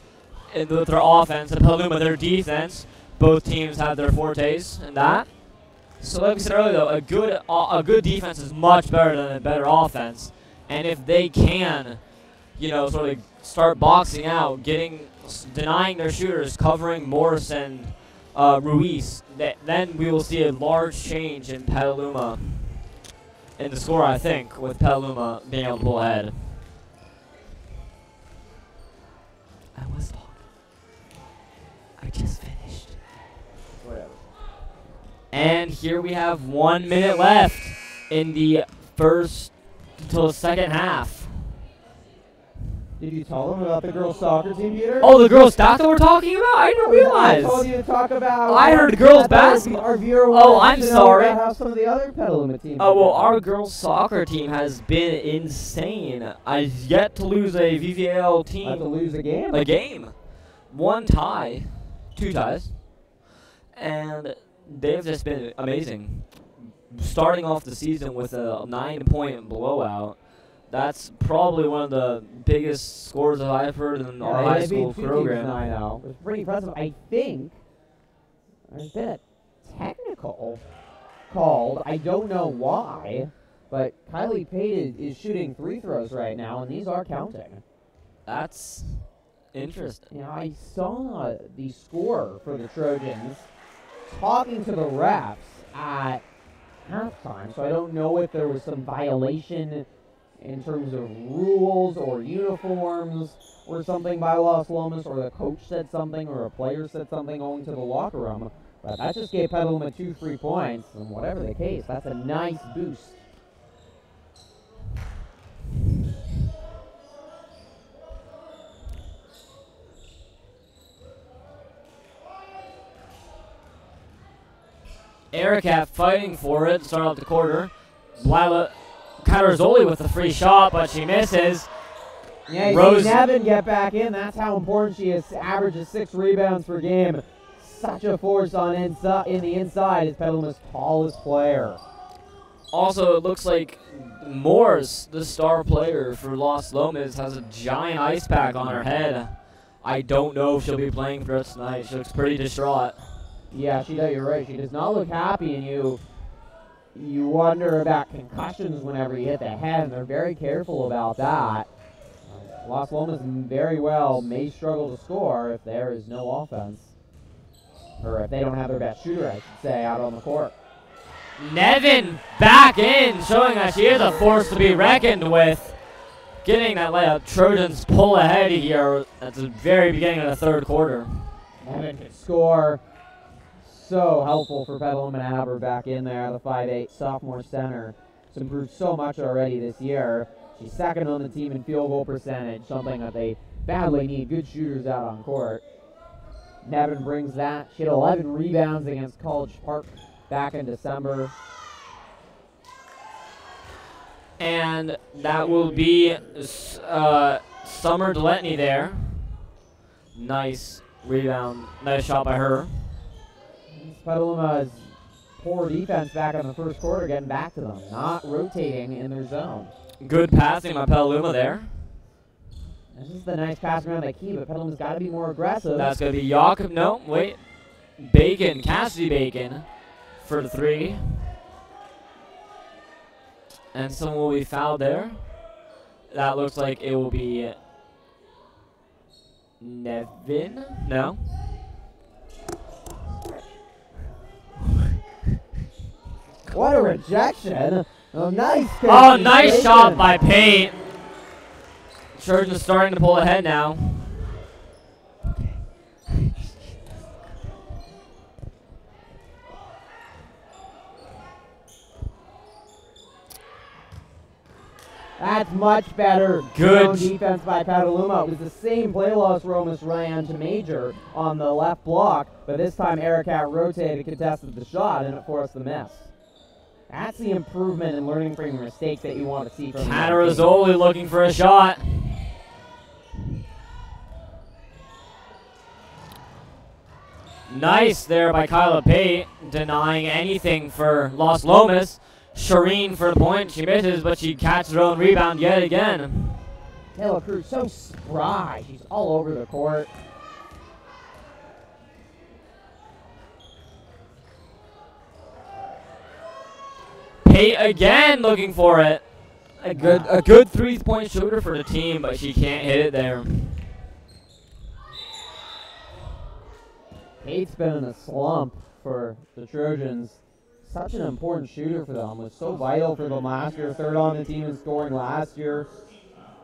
with their offense and Petaluma their defense. Both teams have their fortes in that. So like we said earlier, though, a good defense is much better than a better offense, and if they can, sort of start boxing out, denying their shooters, covering Morse and Ruiz, then we will see a large change in Petaluma in the score, I think, with Petaluma being able to pull ahead. I was talking. I just finished. Whatever. And here we have 1 minute left in the first until the second half. Did you tell them about the girls' soccer team, Peter? Oh, the girls' soccer we're talking about? I didn't realize. I told you to talk about. I heard girls' basketball. Our viewer Oh, I'm sorry. How some of the other Petaluma teams. Oh, well, our girls' soccer team has been insane. I've yet to lose a VVAL team. To lose a game? A game. 1 tie. 2 ties. And they've just been amazing. Starting off the season with a 9-point blowout. That's probably one of the biggest scores that I've heard in our high school program. I know. It's pretty impressive. I think there's been a technical called. I don't know why, but Kylie Pate is shooting free throws right now, and these are counting. That's interesting. You know, I saw the score for the Trojans talking to the refs at halftime, so I don't know if there was some violation in terms of rules or uniforms or something by Los Lomas, or the coach said something or a player said something going to the locker room. But that just gave Petaluma 2 free points, and whatever the case, that's a nice boost. Ericat fighting for it to start out the quarter. Lila Catarzoli with a free shot, but she misses. Yeah, you see Nevin get back in. That's how important she is. Averages 6 rebounds per game. Such a force on in the inside is Petaluma's tallest player. Also, it looks like Morse, the star player for Los Lomas, has a giant ice pack on her head. I don't know if she'll be playing for us tonight. She looks pretty distraught. Yeah, you're right. She does not look happy, and you wonder about concussions whenever you hit the head, and they're very careful about that. Los Lomas very well may struggle to score if there is no offense. Or if they don't have their best shooter, I should say, out on the court. Nevin back in, showing that she is a force to be reckoned with. Getting that layup. Trojans pull ahead here at the very beginning of the third quarter. Nevin can score. So helpful for Petaluma to have her back in there, the 5'8" sophomore center. She's improved so much already this year. She's second on the team in field goal percentage, something that they badly need, good shooters out on court. Nevin brings that. She had 11 rebounds against College Park back in December. And that will be Summer Deletney there. Nice rebound, nice shot by her. Petaluma's poor defense back in the first quarter, getting back to them, not rotating in their zone. Good passing by Petaluma there. This is the nice pass around the key, but Petaluma's got to be more aggressive. That's going to be Jakob. No, wait. Bacon, Cassidy Bacon for the 3. And someone will be fouled there. That looks like it will be Nevin. No. What a rejection. Oh, nice. Oh, nice shot by Pate. Trojans starting to pull ahead now. That's much better. Good defense by Petaluma. It was the same play Los Lomas ran to Major on the left block, but this time Ericat rotated, contested the shot, and it forced the miss. That's the improvement in learning from your mistakes that you want to see from Catarazoli looking for a shot. Nice there by Kyla Pate, denying anything for Los Lomas. Shireen for the point. She misses, but she catches her own rebound yet again. Taylor Cruz, so spry. She's all over the court. Pate again looking for it. A good 3-point shooter for the team, but she can't hit it there. Pate's been in a slump for the Trojans. Such an important shooter for them. Was so vital for them last year. Third on the team in scoring last year.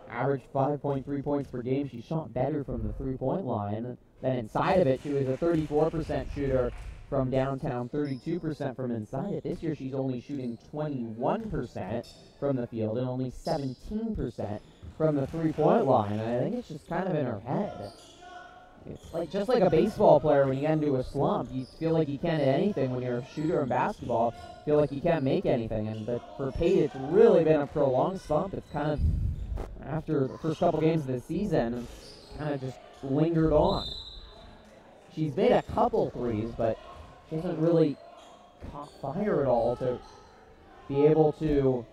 Averaged 5.3 points per game. She shot better from the 3-point line than inside of it. She was a 34% shooter from downtown, 32% from inside it. This year she's only shooting 21% from the field and only 17% from the three-point line. And I think it's just kind of in her head. It's like just like a baseball player when you get into a slump. You feel like you can't hit anything when you're a shooter in basketball. You feel like you can't make anything. But for Pate, it's really been a prolonged slump. It's kind of, after the first couple games of the season, it's kind of just lingered on. She's made a couple threes, but she hasn't really caught fire at all to be able to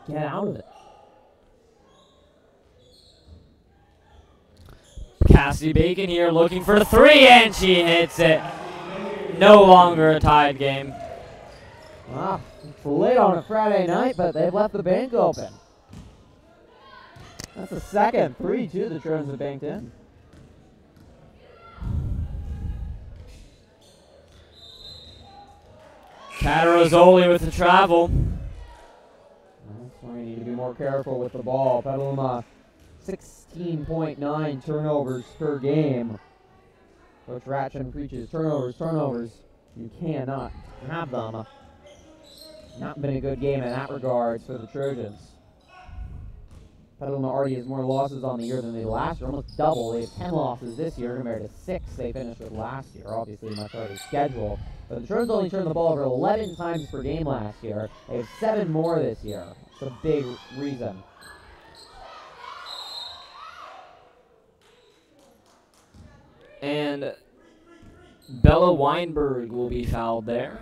get out of it. Cassie Bacon here looking for the three, and she hits it. No longer a tied game. Wow, it's late on a Friday night, but they've left the bank open. That's the second 3-2 the Trojans have banked in. Catarozoli with the travel. That's why we need to be more careful with the ball. Petaluma, 16.9 turnovers per game. Coach Ratchin preaches turnovers. You cannot have them. Not been a good game in that regard for the Trojans. Petaluma already has more losses on the year than they did last year, almost double. They have 10 losses this year compared to 6 they finished with last year. Obviously, much harder schedule. But the Trojans only turned the ball over 11 times per game last year. They have 7 more this year. It's a big reason. And Bella Weinberg will be fouled there.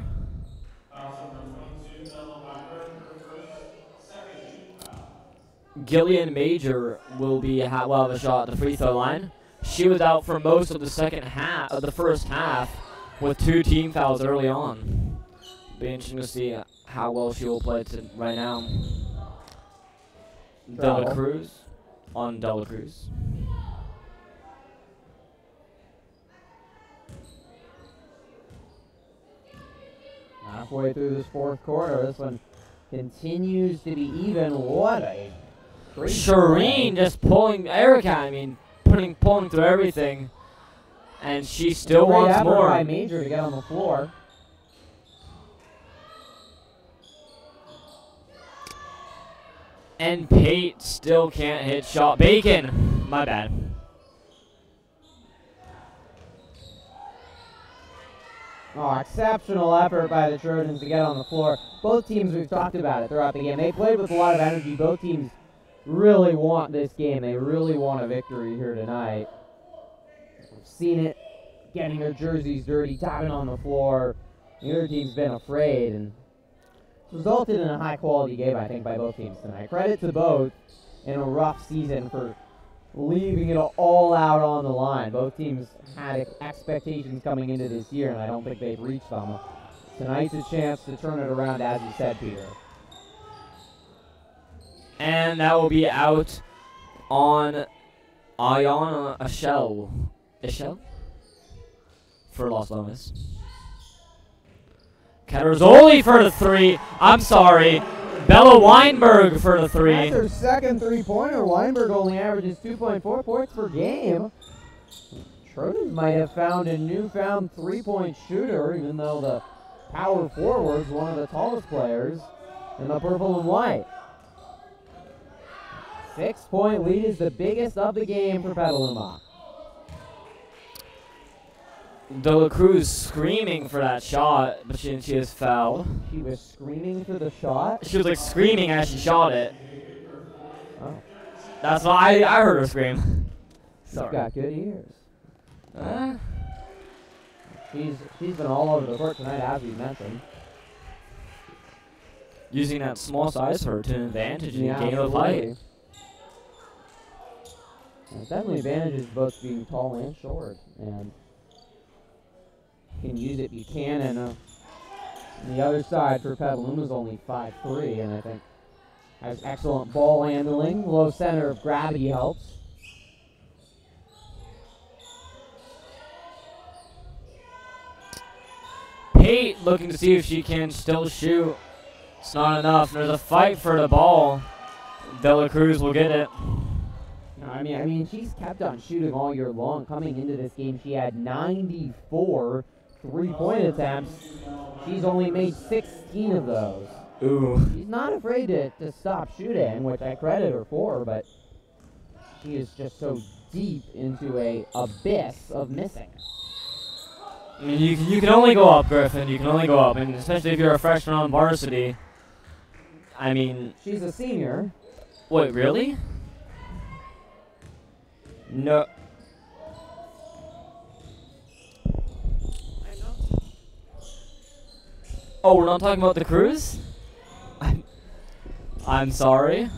Gillian Major will have a shot at the free throw line. She was out for most of the first half, with 2 team fouls early on. Be interesting to see how well she will play right now. Dela Cruz on Dela Cruz. Halfway through this fourth quarter, this one continues to be even. What a great Shireen just pulling Erica. I mean, pulling through everything, and she still wants more. By Major to get on the floor. And Pate still can't hit shot. Bacon, my bad. Oh, exceptional effort by the Trojans to get on the floor. Both teams, we've talked about it throughout the game. They played with a lot of energy. Both teams really want this game. They really want a victory here tonight. We've seen it, getting their jerseys dirty, tapping on the floor. The other team's been afraid, and it's resulted in a high-quality game, I think, by both teams tonight. Credit to both in a rough season for leaving it all out on the line. Both teams had expectations coming into this year, and I don't think they've reached them. Tonight's a chance to turn it around, as you said, Peter. And that will be out on Ayana Ishel for Los Lomas. Caterzoli for the three. I'm sorry. Bella Weinberg for the three. That's her second three-pointer. Weinberg only averages 2.4 points per game. Trojans might have found a newfound three-point shooter, even though the power forward's one of the tallest players in the purple and white. 6-point lead is the biggest of the game for Petaluma. Dela Cruz screaming for that shot, but she is fouled. She was screaming for the shot? She was like screaming as she shot it. Oh. That's why I heard her scream. She's got good ears. She's been all over the court tonight, as we mentioned. Using that small size for her to an advantage in the game of absolutely. height. There's definitely advantages both being tall and short, and can use it. Buchanan on the other side for Petaluma is only 5'3", and I think has excellent ball handling. Low center of gravity helps. Pate looking to see if she can still shoot. It's not enough. There's a fight for the ball. Dela Cruz will get it. I mean, she's kept on shooting all year long. Coming into this game, she had 94 3-point attempts. She's only made 16 of those. Ooh. She's not afraid to stop shooting, which I credit her for, but she is just so deep into a abyss of missing. I mean, you can only go up, Griffin. You can only go up, and especially if you're a freshman on varsity. I mean... She's a senior. Wait, really? No. Oh, we're not talking about the cruise? I'm sorry.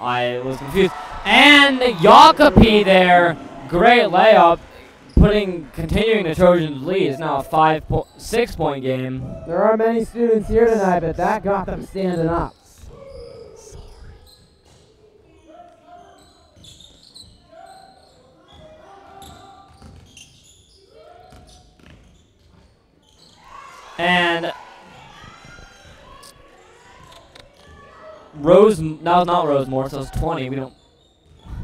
I was confused. And Jacopi there, great layup, continuing the Trojans' lead. It's now a 6-point game. There are many students here tonight, but that got them standing up. And Rose, no, not Rosemore, so it's 20. We don't.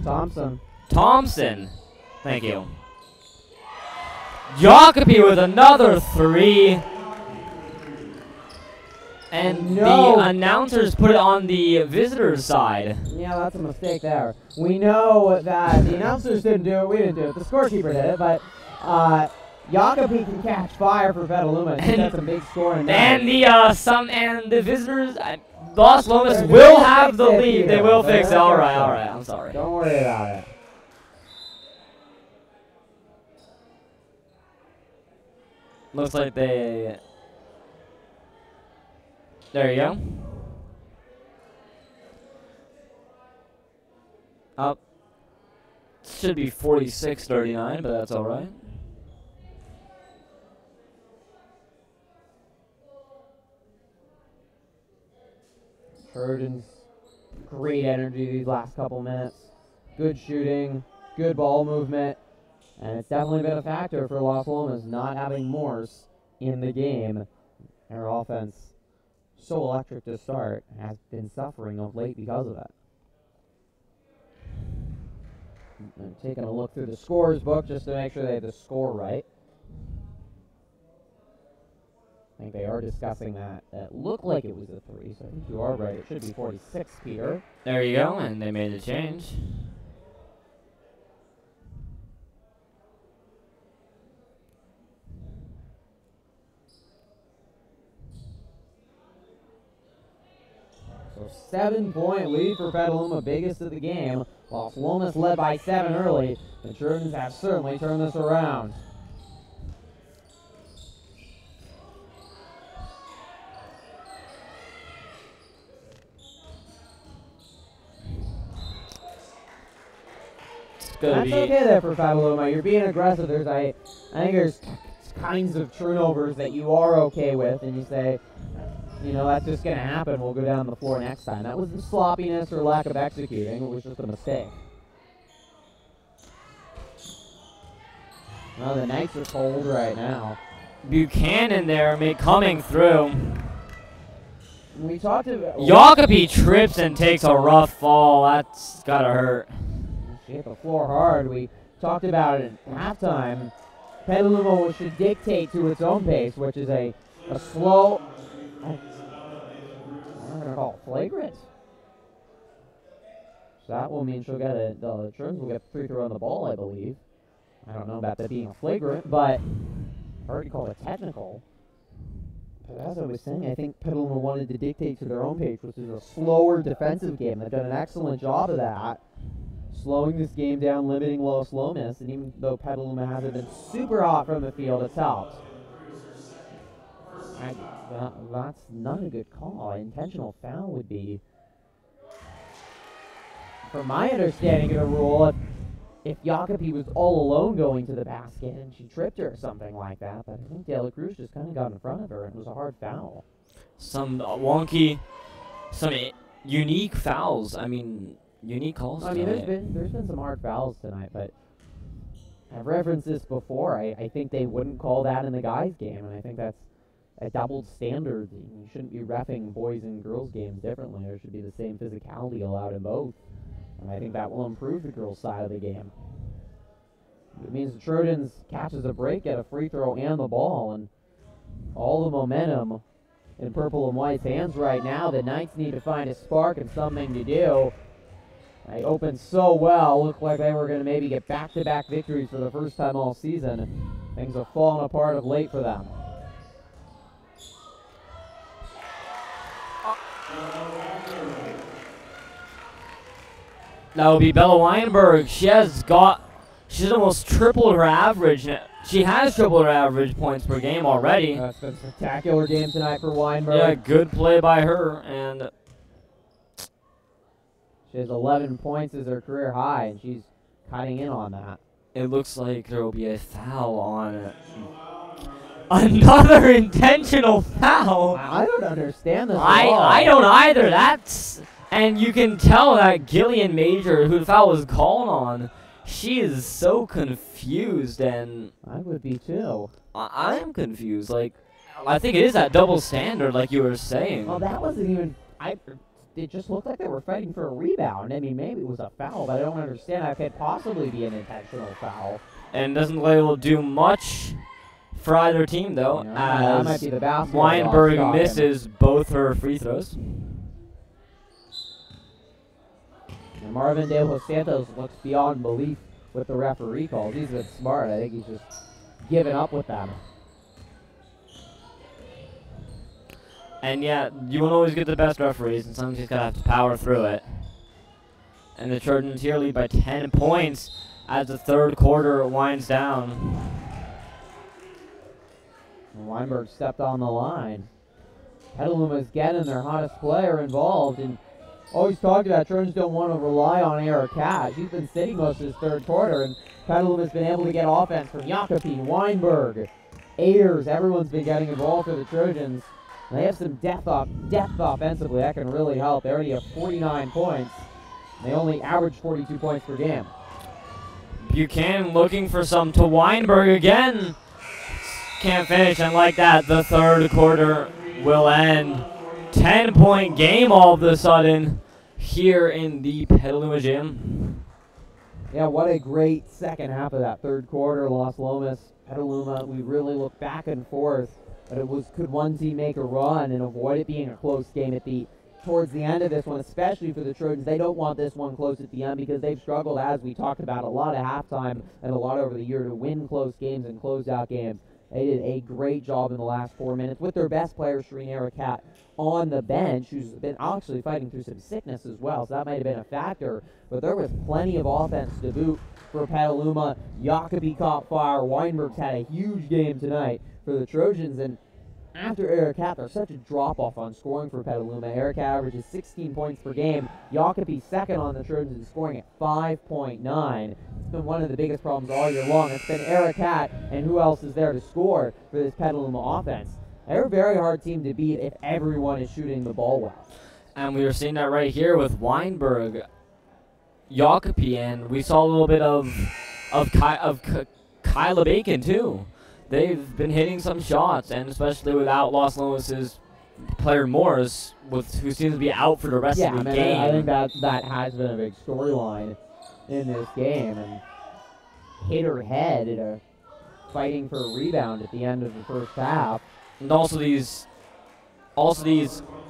Thompson. Thank you. Jacopi with another 3. And no. The announcers put it on the visitors' side. Yeah, that's a mistake there. We know that the announcers didn't do it, we didn't do it. The scorekeeper did it, but Jacopi can catch fire for Petaluma. That's a big score. And the visitors, Los Lomas will have the lead. They will fix it. All right. I'm sorry. Don't worry about it. Looks like they. There you go. Up. Should be 46-39, but that's all right. Trojans, great energy these last couple minutes. Good shooting, good ball movement, and it's definitely been a factor for Los Lomas not having Morse in the game. Their offense, so electric to start, has been suffering of late because of that. I'm taking a look through the scores book just to make sure they have the score right. I think they are discussing that. It looked like it was a 3, so I think you are right. It should be 46, Peter. There you go, and they made the change. So 7-point lead for Petaluma, biggest of the game. Los Lomas led by 7 early. The Trojans have certainly turned this around. That's okay there for Petaluma. You're being aggressive. I think there's kinds of turnovers that you are okay with, and you say, you know, that's just going to happen. We'll go down the floor next time. That was the sloppiness or lack of executing. It was just a mistake. Well, the Knights are cold right now. Buchanan there coming through. We talked about... Jacopi trips and takes a rough fall. That's got to hurt. She hit the floor hard. We talked about it at halftime. Petaluma should dictate to its own pace, which is a slow... I'm not going to call it flagrant. So that will mean she'll get it. The Trojans will get the free throw on the ball, I believe. I don't know about that being a flagrant, but I already called it technical. But as I was saying, I think Petaluma wanted to dictate to their own pace, which is a slower defensive game. They've done an excellent job of that, slowing this game down, limiting Los Lomas, and even though Petaluma hasn't been super hot from the field, it's helped. That's not a good call. An intentional foul would be, from my understanding of the rule, if Jacopi was all alone going to the basket and she tripped her or something like that, but I think De La Cruz just kind of got in front of her and it was a hard foul. Some wonky, some unique fouls. I mean, unique calls. I mean, there's been some hard fouls tonight, but I've referenced this before. I think they wouldn't call that in the guys' game, and I think that's a doubled standard. You shouldn't be reffing boys and girls games differently. There should be the same physicality allowed in both. And I think that will improve the girls' side of the game. It means the Trojans catches a break at a free throw and the ball, and all the momentum in purple and white's hands right now. The Knights need to find a spark and something to do. They opened so well, looked like they were going to maybe get back-to-back victories for the first time all season. Things have fallen apart of late for them. That would be Bella Weinberg. She's almost tripled her average. She has tripled her average points per game already. It's been a spectacular game tonight for Weinberg. Yeah, good play by her, and she has 11 points as her career high, and she's cutting in on that. it looks like there will be a foul on it. Another intentional foul. I don't understand this at all. I don't either. And you can tell that Gillian Major, who the foul was called on, she is so confused, and I would be too. I am confused. Like, I think it is that double standard, like you were saying. Well, that wasn't even. It just looked like they were fighting for a rebound. I mean, maybe it was a foul, but I don't understand how it could possibly be an intentional foul. And doesn't look like it will do much for either team, though, that might be the basketball Weinberg gods misses both her free throws. And Marvin De Los Santos looks beyond belief with the referee calls. He's been smart. I think he's just given up with them. And yeah, you won't always get the best referees, and sometimes you just gotta have to power through it. And the Trojans here lead by 10 points as the third quarter winds down. Weinberg stepped on the line. Petaluma is getting their hottest player involved, and always talked about Trojans don't want to rely on Erica. She's been sitting most of this third quarter, and Petaluma's been able to get offense from Jacopi, Weinberg, Ayers. Everyone's been getting involved for the Trojans. They have some depth offensively that can really help. They already have 49 points. They only average 42 points per game. Buchanan looking for some to Weinberg again. Can't finish, and like that, the third quarter will end. 10-point game all of a sudden here in the Petaluma gym. Yeah, what a great second half of that third quarter. Los Lomas, Petaluma, we really looked back and forth. But it was, could one team make a run and avoid it being a close game towards the end of this one, especially for the Trojans? They don't want this one close at the end because they've struggled, as we talked about, a lot at halftime and a lot over the year to win close games and close out games. They did a great job in the last 4 minutes with their best player, Shereen Ericat, on the bench, who's been actually fighting through some sickness as well, so that might have been a factor. But there was plenty of offense to boot for Petaluma. Jacobi caught fire. Weinberg's had a huge game tonight for the Trojans, and after Ericat, there's such a drop-off on scoring for Petaluma. Ericat averages 16 points per game. Jacobi second on the Trojans and scoring at 5.9. It's been one of the biggest problems all year long. It's been Ericat, and who else is there to score for this Petaluma offense? They're a very hard team to beat if everyone is shooting the ball well. And we were seeing that right here with Weinberg, Jacobi, and we saw a little bit of Kyla Bacon too. They've been hitting some shots, and especially without Los Lomas' player Morris, who seems to be out for the rest of the game. I think that has been a big storyline in this game, and hit her head fighting for a rebound at the end of the first half. And also these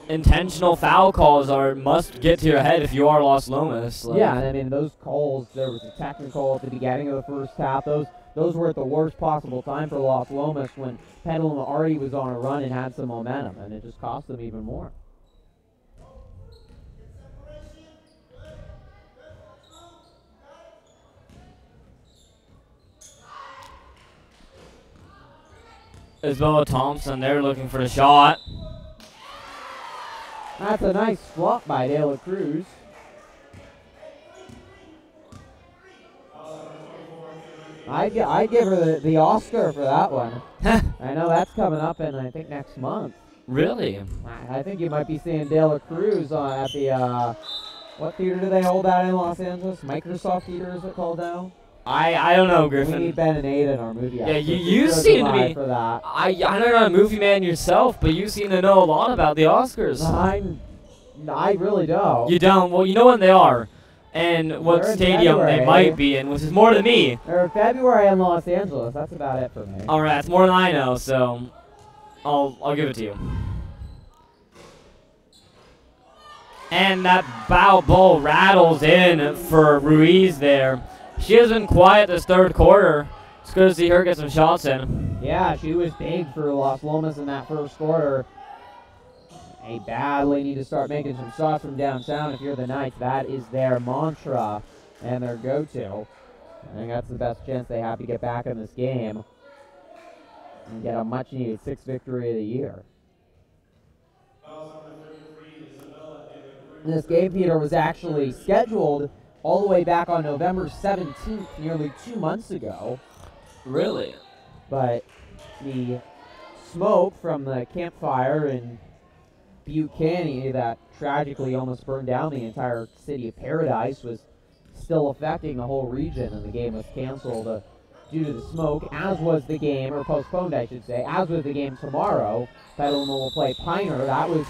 intentional foul calls must get to your head if you are Los Lomas. Yeah, I mean those calls. There was a technical at the beginning of the first half. Those were at the worst possible time for Los Lomas when Petaluma already was on a run and had some momentum, and it just cost them even more. Isabella Thompson, they're looking for the shot. That's a nice swap by De La Cruz. I'd give her the Oscar for that one. I know that's coming up in, I think, next month. Really? I think you might be seeing De La Cruz at the, what theater do they hold that in Los Angeles? Microsoft Theater is it called now? I don't know, Griffin. We need Ben and Ada in our movie. Yeah, you seem to be. For that. I know you're not a movie man yourself, but you seem to know a lot about the Oscars. I really don't. You don't? Well, you know when they are. and what They're in stadium they February. might be in, which is more than me. They're in February in Los Angeles. That's about it for me. All right, that's more than I know, so I'll give it to you. And that bow ball rattles in for Ruiz there. She has been quiet this third quarter. It's good to see her get some shots in. Yeah, she was big for Los Lomas in that first quarter. They badly need to start making some shots from downtown if you're the Knights. That is their mantra and their go-to. I think that's the best chance they have to get back in this game and get a much-needed 6th victory of the year. This game, Peter, was actually scheduled all the way back on November 17th, nearly 2 months ago. Really? But the smoke from the campfire in Butte Canyon that tragically almost burned down the entire city of Paradise was still affecting the whole region, and the game was canceled due to the smoke, as was the game, or postponed I should say, as was the game tomorrow. Petaluma will play Piner. That was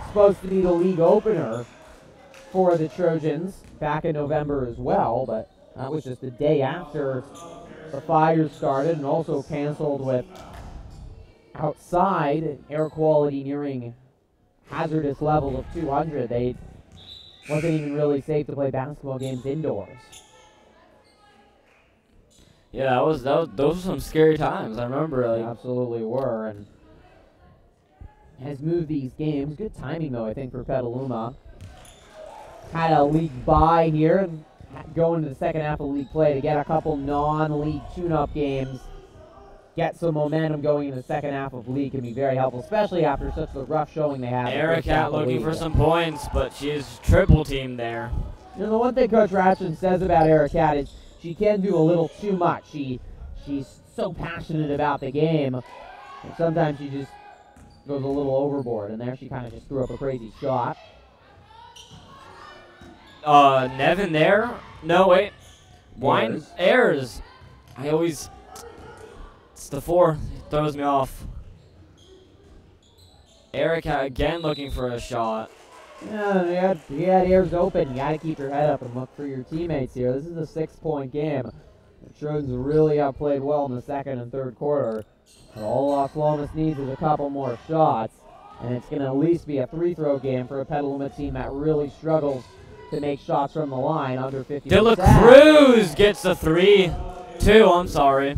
supposed to be the league opener for the Trojans back in November as well, but that was just the day after the fires started, and also canceled with outside air quality nearing hazardous level of 200. They wasn't even really safe to play basketball games indoors. Yeah, those were some scary times. I remember. They absolutely were, and has moved these games. Good timing though, I think, for Petaluma. Had a league bye here and go into the second half of league play to get a couple non-league tune-up games. Get some momentum going in the second half of league can be very helpful, especially after such a rough showing they had. Ericat looking for some points, but she is triple teamed there. You know, the one thing Coach Ratchin says about Ericat is she can do a little too much. She's so passionate about the game, and sometimes she just goes a little overboard, and there she kind of just threw up a crazy shot. Nevin there? No, wait. Wine Ayers. It's the 4. It throws me off. Erica again looking for a shot. Yeah, you had Ayers open. You got to keep your head up and look for your teammates here. This is a 6-point game. The Trojans really outplayed well in the second and third quarter. But all Los Lomas needs is a couple more shots, and it's going to at least be a free-throw game for a Petaluma team that really struggles to make shots from the line under 50%. De La Cruz gets the 3. 2, I'm sorry.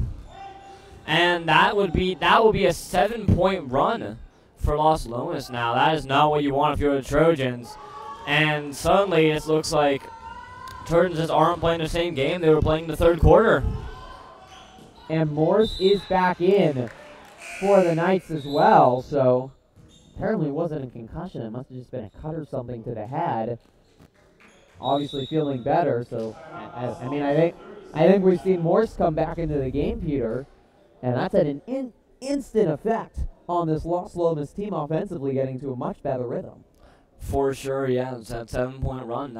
And that would be a 7-point run for Los Lomas now. That is not what you want if you're the Trojans. And suddenly it looks like Trojans just aren't playing the same game they were playing the third quarter. And Morse is back in for the Knights as well, so apparently it wasn't a concussion. It must have just been a cut or something to the head. Obviously feeling better, so I mean, I think we've seen Morse come back into the game, Peter, and that's had an instant effect on this Los Lomas team offensively, getting to a much better rhythm. For sure, yeah. It's that 7-point run.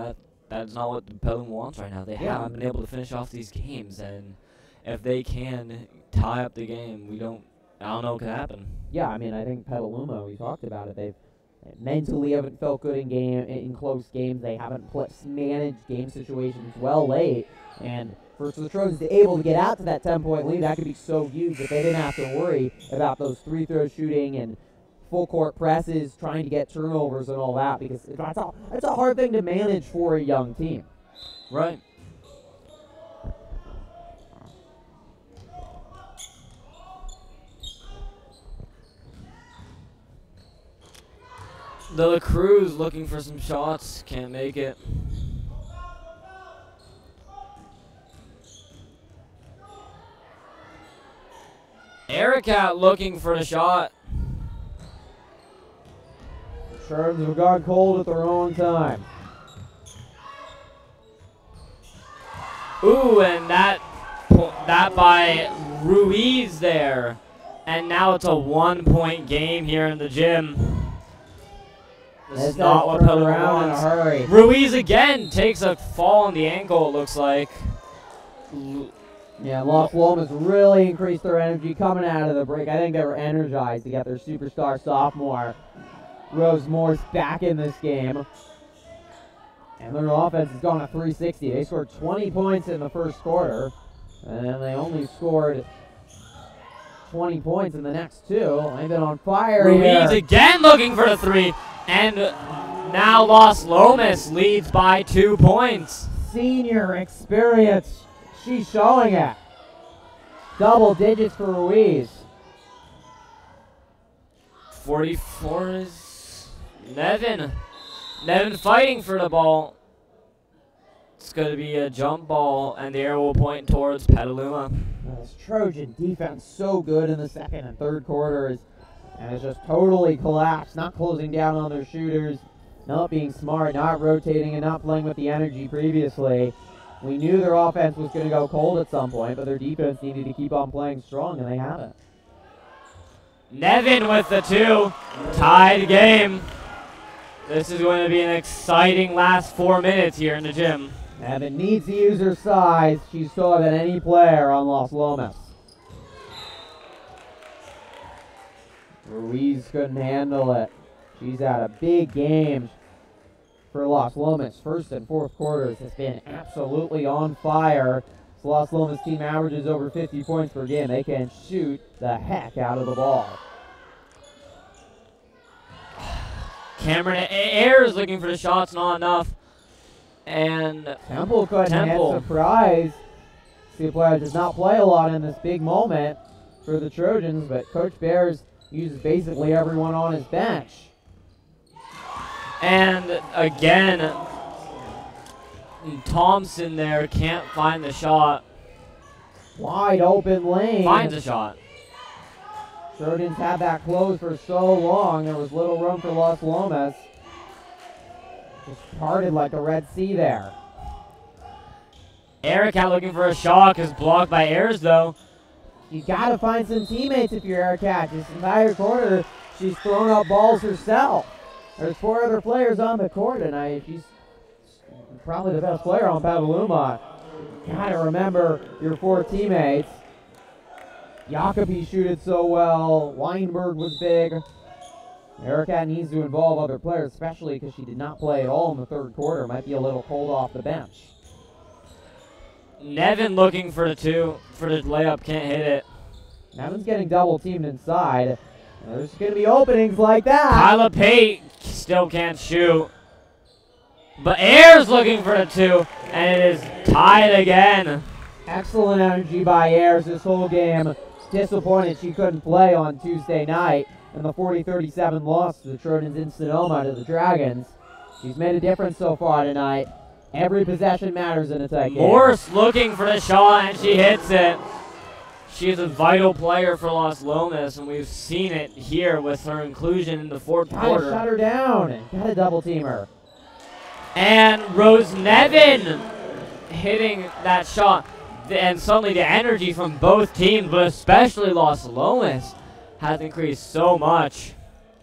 That's not what the Petaluma wants right now. They haven't been able to finish off these games, and if they can tie up the game, I don't know what could happen. Yeah, I mean, I think Petaluma, we talked about it, they mentally haven't felt good in close games. They haven't managed game situations well late, and for the Trojans to be able to get out to that 10-point lead, that could be so huge that they didn't have to worry about those free-throw shooting and full-court presses, trying to get turnovers and all that, because that's a hard thing to manage for a young team. Right. De La Cruz looking for some shots, can't make it. Ericat looking for the shot. Trojans have gone cold at their own time. Ooh, and that by Ruiz there. And now it's a 1-point game here in the gym. This is not what Petaluma wants. In a hurry. Ruiz again takes a fall on the ankle, it looks like. Yeah, Los Lomas really increased their energy coming out of the break. I think they were energized to get their superstar sophomore, Rose Morse, back in this game. And their offense has gone to 360. They scored 20 points in the first quarter, and they only scored 20 points in the next two. They've been on fire Ruiz here. again looking for the three, and now Los Lomas leads by 2 points. Senior experience. She's showing it. Double digits for Ruiz. 44 is Nevin. Nevin fighting for the ball. It's going to be a jump ball, and the arrow will point towards Petaluma. This Trojan defense so good in the second and third quarters, and it's just totally collapsed, not closing down on their shooters, not being smart, not rotating, and not playing with the energy previously. We knew their offense was going to go cold at some point, but their defense needed to keep on playing strong, and they haven't. Nevin with the 2. Tied game. This is going to be an exciting last 4 minutes here in the gym. Nevin needs to use her size. She's taller than any player on Los Lomas. Ruiz couldn't handle it. She's had a big game for Los Lomas. First and fourth quarters has been absolutely on fire. This Los Lomas team averages over 50 points per game. They can shoot the heck out of the ball. Cameron Ayers looking for the shots, not enough. And Temple couldn't hit. Surprise. The player does not play a lot in this big moment for the Trojans, but Coach Bears uses basically everyone on his bench. And again, Thompson there can't find the shot. Wide open lane. Finds a shot. Trojans had that closed for so long, there was little room for Los Lomas. Just parted like a Red Sea there. Erica looking for a shot is blocked by Ayers though. You gotta find some teammates if you're Erica. This entire quarter, she's thrown up balls herself. There's 4 other players on the court, and she's probably the best player on Petaluma. Gotta remember your 4 teammates. Jacobi shooted so well. Weinberg was big. Erica needs to involve other players, especially because she did not play at all in the third quarter. Might be a little cold off the bench. Nevin looking for the 2, for the layup, can't hit it. Nevin's getting double teamed inside. There's going to be openings like that. Kyla Pate still can't shoot. But Ayers looking for the 2, and it is tied again. Excellent energy by Ayers this whole game. Disappointed she couldn't play on Tuesday night in the 40-37 loss to the Trojans in Sonoma to the Dragons. She's made a difference so far tonight. Every possession matters in a tight game. Morse looking for the shot, and she hits it. She's a vital player for Los Lomas, and we've seen it here with her inclusion in the fourth quarter. Shut her down. Gotta double team her. And Rose Nevin hitting that shot. And suddenly the energy from both teams, but especially Los Lomas, has increased so much.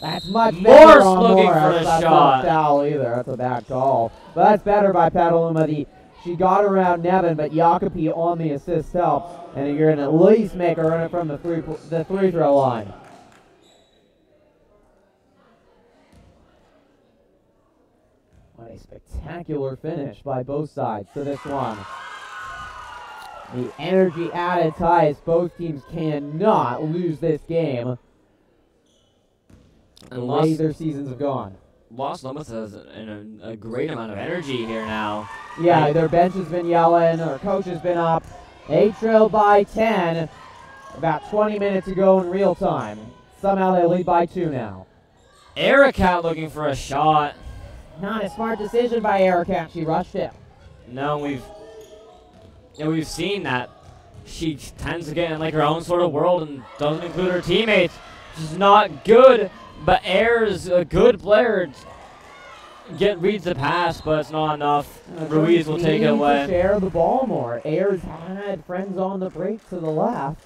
That's much Morse better on looking Morse. for the That's shot. not foul either. That's a bad call. But that's better by Petaluma. She got around Nevin, but Jacobi on the assist helps. And you're going to at least make her earn it from the free throw line. What a spectacular finish by both sides to this one. The energy at its highest. Both teams cannot lose this game. The way their seasons have gone. Los Lomas has a great amount of energy here now. Yeah, their bench has been yelling. Their coach has been up. They trailed by 10. About 20 minutes ago in real time. Somehow they lead by 2 now. Erica looking for a shot. Not a smart decision by Erica. She rushed it. No, we've seen that she tends to get in like her own sort of world and doesn't include her teammates. She's not good, but Ayers, a good player, reads the pass, but it's not enough. Ruiz will take it away. To share the ball more. Ayers had friends on the break to the left.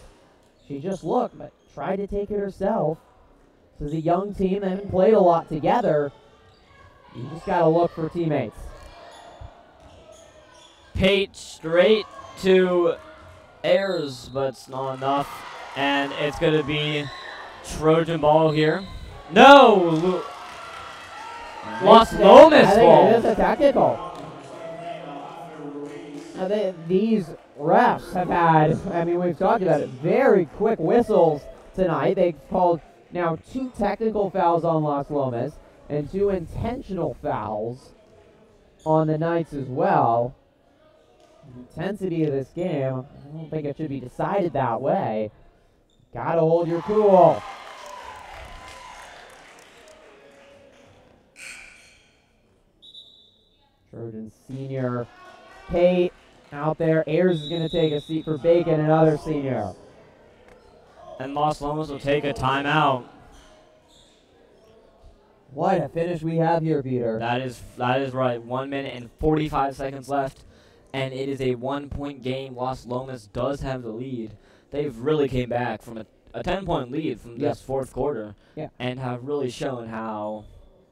She just looked, but tried to take it herself. This is a young team. They haven't played a lot together. You just got to look for teammates. Pate straight to Ayers, but it's not enough. And it's going to be Trojan ball here. No! Los Lomas ball. It is a tactical. These refs have had, I mean, we've talked about it, very quick whistles tonight. They've called now 2 technical fouls on Las Lomas and 2 intentional fouls on the Knights as well. The intensity of this game, I don't think it should be decided that way. Gotta hold your cool. Trojans senior Pate out there. Ayers is going to take a seat for Bacon, another senior. And Las Lomas will take a timeout. What a finish we have here, Peter. That is right. 1 minute and 45 seconds left, and it is a 1-point game. Las Lomas does have the lead. They've really came back from a 10-point lead from this fourth quarter, and have really shown how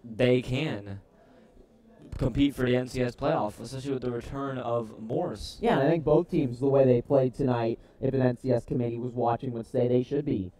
they can compete for the NCS playoff, especially with the return of Morse. Yeah, and I think both teams, the way they played tonight, if an NCS committee was watching, would say they should be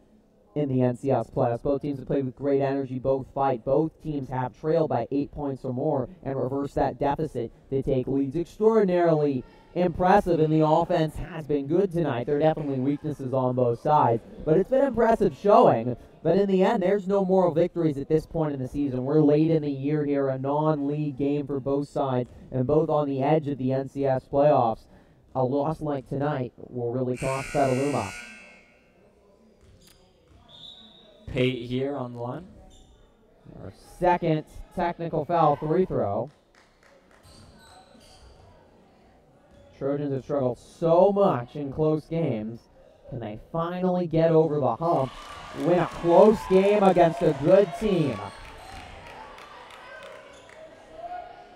in the NCS playoffs. Both teams have played with great energy, both fight. Both teams have trailed by 8 points or more and reverse that deficit. They take leads. Extraordinarily impressive, and the offense has been good tonight. There are definitely weaknesses on both sides, but it's been impressive showing. But in the end, there's no moral victories at this point in the season. We're late in the year here, a non-league game for both sides, and both on the edge of the NCS playoffs. A loss like tonight will really cost Petaluma. Pate here on the line. Our second technical foul free throw. Trojans have struggled so much in close games. Can they finally get over the hump, win a close game against a good team?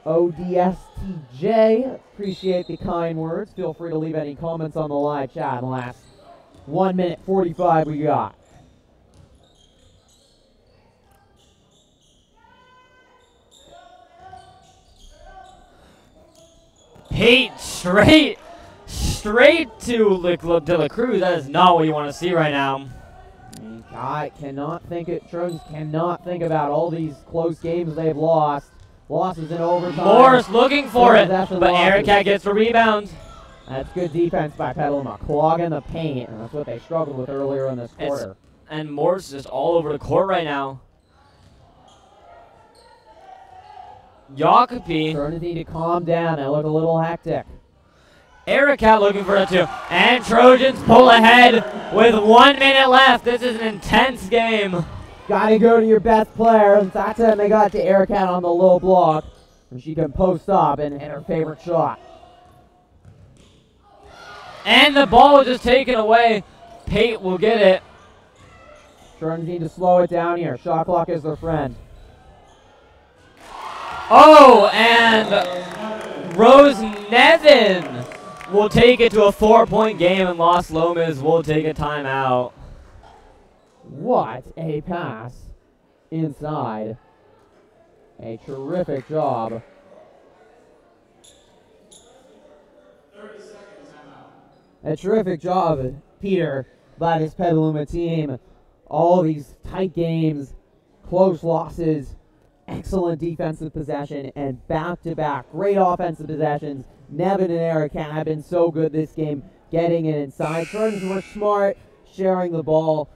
ODSTJ, appreciate the kind words. Feel free to leave any comments on the live chat in the last 1 minute 45 we got. Pate straight to De La Cruz. That is not what you want to see right now. I cannot think it. Trojans cannot think about all these close games they've lost. Losses in overtime. Morris looking for it, but Ericat gets the rebound. That's good defense by Petaluma, clogging the paint, and that's what they struggled with earlier in this quarter. And Morris just all over the court right now. Jacopi. Trojans need to calm down. They look a little hectic. Ericat looking for a 2. And Trojans pull ahead with 1 minute left. This is an intense game. Gotta go to your best player. And that time they got to Ericat on the low block. And she can post up and hit her favorite shot. And the ball was just taken away. Pate will get it. Trojans need to slow it down here. Shot clock is their friend. Oh, and Rose Nevin will take it to a 4-point game, and Las Lomas will take a timeout. What a pass inside. A terrific job. 30 seconds, timeout. A terrific job, Peter, by this Petaluma team. All these tight games, close losses, excellent defensive possession, and back-to-back great offensive possessions. Nevin and Ericat have been so good this game, getting it inside. Trojans were smart, sharing the ball.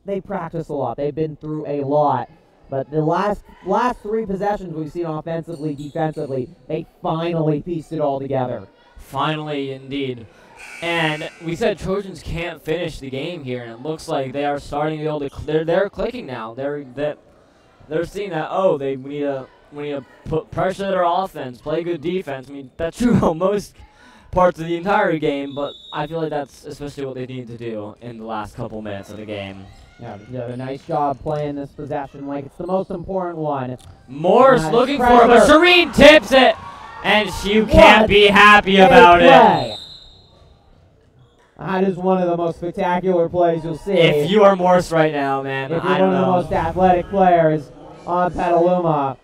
They practice a lot. They've been through a lot. But the last 3 possessions we've seen offensively, defensively, they finally pieced it all together. Finally, indeed. And we said Trojans can't finish the game here, and it looks like they are starting to be able to. They're clicking now. They're seeing that, oh, we need to put pressure on their offense, play good defense. I mean, that's true on most parts of the entire game, but I feel like that's especially what they need to do in the last couple minutes of the game. Yeah, they did a nice job playing this possession like it's the most important one. Morse looking for it, but Shireen tips it, and you can't be happy about it. That is one of the most spectacular plays you'll see. If you are Morse right now, man, if you're I don't one of the most athletic players on Petaluma.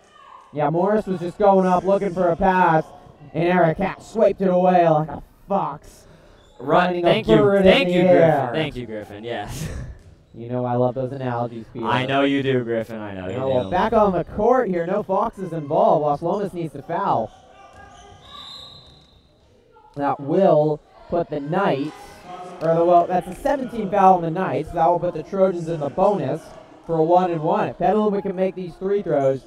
Yeah, Morris was just going up looking for a pass, and Ericat swiped it away like a fox. Right. Thank you, Griffin. Thank you, Griffin. Yes. You know I love those analogies, Peter. I know you do, Griffin. I know you do. Well, back on the court here, no foxes involved. Las Lomas needs to foul. That will put the Knights, well, that's a 17 foul on the Knights. That will put the Trojans in the bonus for a 1-1. If Petaluma can make these free throws,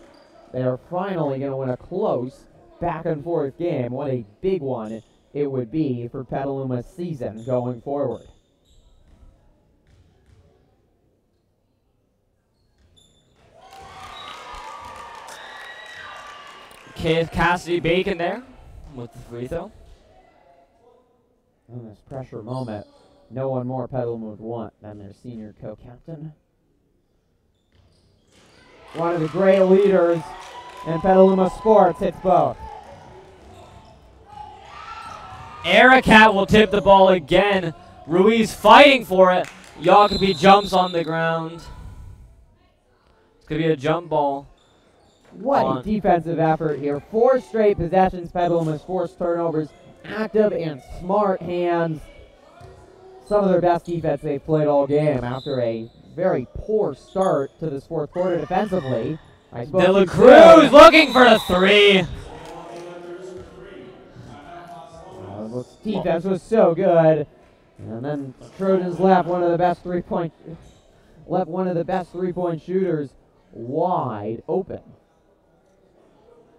they are finally going to win a close back-and-forth game. What a big one it would be for Petaluma's season going forward. Cassidy Bacon there with the free throw. In this pressure moment, no one more Petaluma would want than their senior co-captain. One of the great leaders in Petaluma sports hits both. Aracat will tip the ball again. Ruiz fighting for it. Jacobi jumps on the ground. It's going to be a jump ball. What a defensive effort here. 4 straight possessions. Petaluma's forced turnovers. Active and smart hands. Some of their best defense they've played all game after a very poor start to this fourth quarter defensively. De La Cruz looking for the 3. Defense was so good. And then Trojans left one of the best three-point shooters wide open.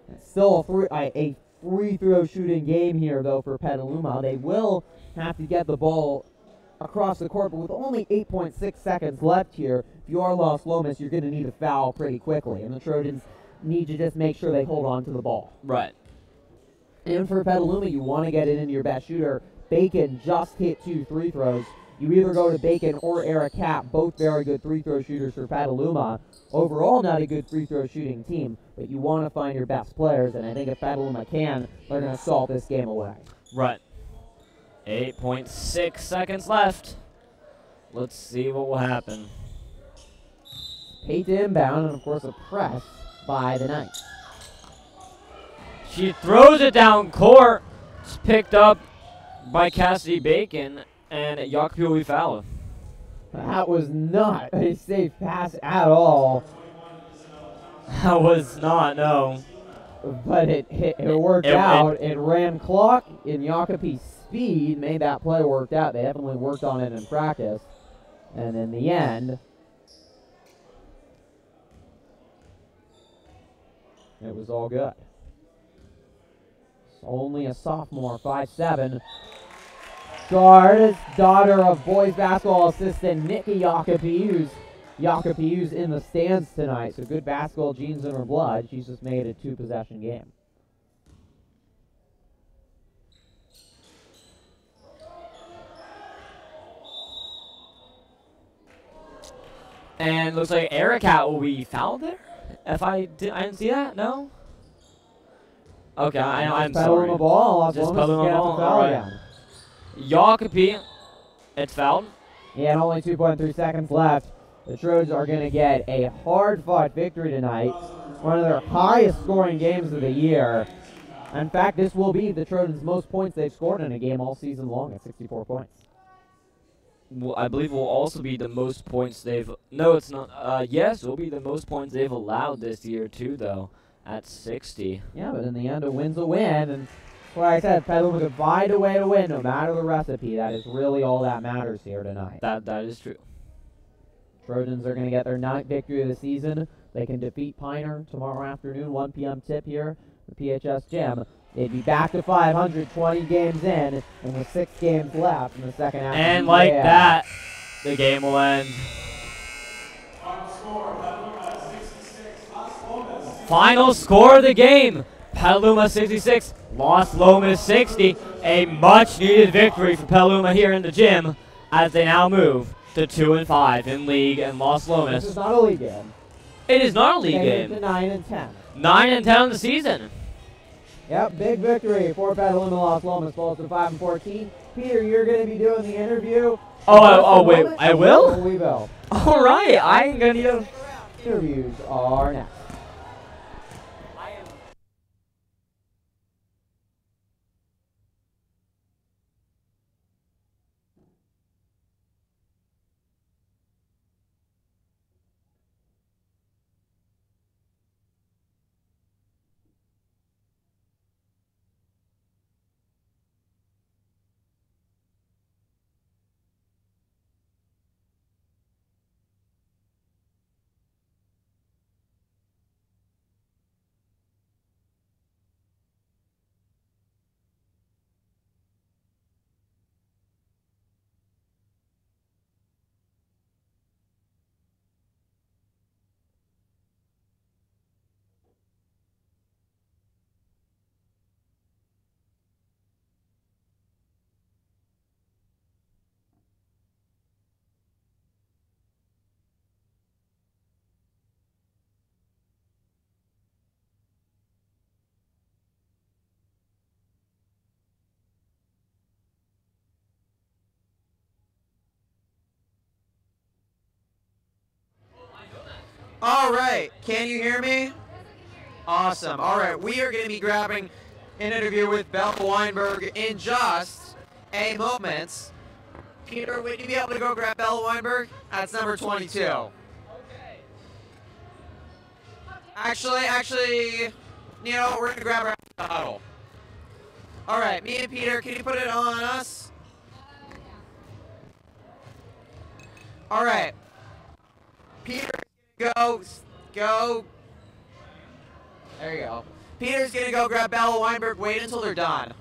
It's still a free throw shooting game here, though, for Petaluma. They will have to get the ball across the court, but with only 8.6 seconds left here, if you are Los Lomas, you're going to need a foul pretty quickly, and the Trojans need to just make sure they hold on to the ball. Right. And for Petaluma, you want to get it into your best shooter. Bacon just hit 2 free throws. You either go to Bacon or Aracat, both very good free throw shooters for Petaluma. Overall, not a good free throw shooting team, but you want to find your best players, and I think if Petaluma can, they're going to salt this game away. Right. 8.6 seconds left. Let's see what will happen. Paid to inbound, and of course a press by the Knights. She throws it down court. It's picked up by Cassidy Bacon, and Jacobi will be fouled. That was not a safe pass at all. That was not, no. But it worked out. It ran clock in Jacobi's speed, made that play worked out. They definitely worked on it in practice. And in the end, it was all good. It's only a sophomore, 5'7". Guard, daughter of boys basketball assistant Nikki Jacobi, who's in the stands tonight. So good basketball genes in her blood. She's just made a 2-possession game. And looks like Aracat will be fouled there. I didn't see that. No. Okay, I'm sorry. Petaluma ball. Just Petaluma ball. All right. Jacobi, it's fouled. Yeah, and only 2.3 seconds left. The Trojans are going to get a hard-fought victory tonight. One of their highest-scoring games of the year. In fact, this will be the Trojans' most points they've scored in a game all season long at 64 points. Well, I believe will also be the most points they've... No, it's not. Yes, it will be the most points they've allowed this year, too, though, at 60. Yeah, but in the end, a win's a win. And like I said, Petaluma could find a way to win no matter the recipe. That is really all that matters here tonight. That is true. Trojans are going to get their 9th victory of the season. They can defeat Piner tomorrow afternoon, 1 p.m. tip here at the PHS Gym. They'd be back to 520 games in, and with 6 games left in the second half. And like that, the game will end. Final score of the game, Petaluma 66, Los Lomas 60. A much-needed victory for Petaluma here in the gym as they now move to 2-5 in league and Los Lomas. This is not a league game. It is not a league game. To 9-10. 9-10 on the season. Yep, big victory for Petaluma Los Lomas. Falls to 5-14. Peter, you're going to be doing the interview. Oh, wait, I will? We will. All right, I ain't gonna need a... Interviews are next. All right, can you hear me? Awesome. All right, we are going to be grabbing an interview with Bella Weinberg in just a moment. Peter, would you be able to go grab Bella Weinberg? That's number 22. Okay. Actually, you know, we're going to grab her after the huddle. All right, me and Peter, can you put it on us? All right. Peter, go. There you go. Peter's going to go grab Bella Weinberg. Wait until they're done.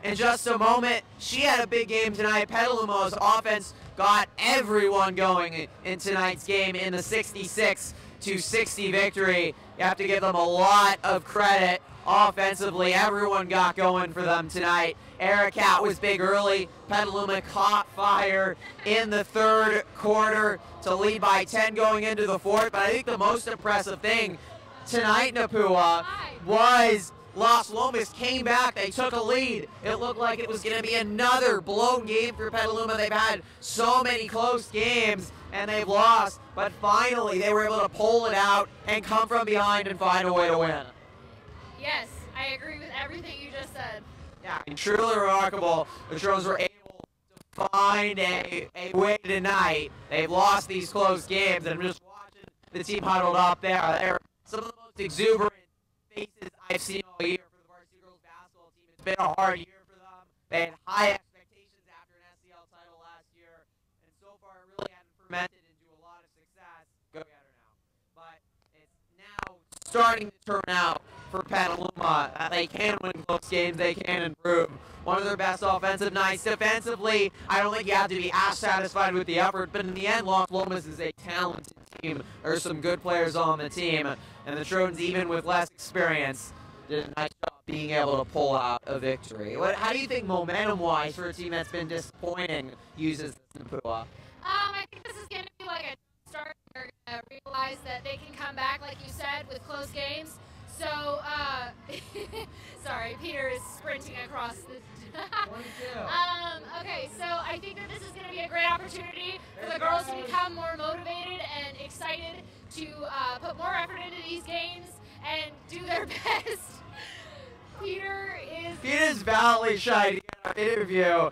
In just a moment, she had a big game tonight. Petaluma's offense got everyone going in tonight's game in the 66-60 victory. You have to give them a lot of credit. Offensively, everyone got going for them tonight. Aracat was big early. Petaluma caught fire in the third quarter to lead by 10 going into the fourth. But I think the most impressive thing tonight, Napua, was Las Lomas came back. They took a lead. It looked like it was going to be another blown game for Petaluma. They've had so many close games, and they've lost. But finally, they were able to pull it out and come from behind and find a way to win. Yes, I agree with everything you just said. Yeah, I mean, truly remarkable. The Trojans were able to find a way tonight. They've lost these close games, and I'm just watching the team huddled up there. They're some of the most exuberant faces I've seen all year for the varsity girls basketball team. It's been a hard year for them. They had high expectations after an SCL title last year, and so far it really hadn't fermented into a lot of success. Go get her now. But it's now starting to turn out for Petaluma. They can win close games. They can improve. One of their best offensive nights. Defensively, I don't think you have to be as satisfied with the effort, but in the end, Las Lomas is a talented team. There's some good players on the team, and the Trojans, even with less experience, did a nice job being able to pull out a victory. How do you think momentum-wise for a team that's been disappointing uses this Napua? I think this is going to be like a start. They're going to realize that they can come back, like you said, with close games. So, sorry, Peter is sprinting across the... okay, so I think that this is going to be a great opportunity for the girls to become more motivated and excited to put more effort into these games and do their best. Peter's valiantly shy to get our interview.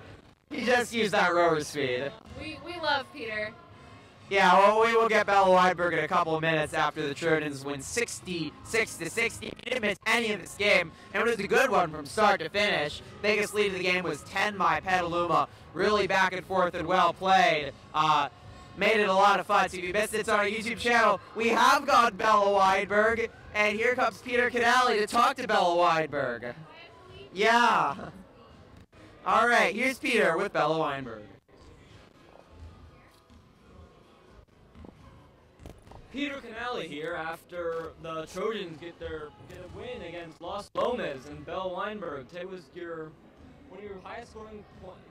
He just used that rower speed. We love Peter. Yeah, well, we will get Bella Weinberg in a couple of minutes after the Trojans win 66-60. He didn't miss any of this game, and it was a good one from start to finish. Biggest lead of the game was 10 by Petaluma. Really back and forth and well played. Made it a lot of fun. So if you missed it, it's on our YouTube channel. We have got Bella Weinberg, and here comes Peter Canali to talk to Bella Weinberg. Yeah. All right, here's Peter with Bella Weinberg. Peter Canali here after the Trojans get a win against Las Lomas, and Bella Weinberg. Today was one of your highest scoring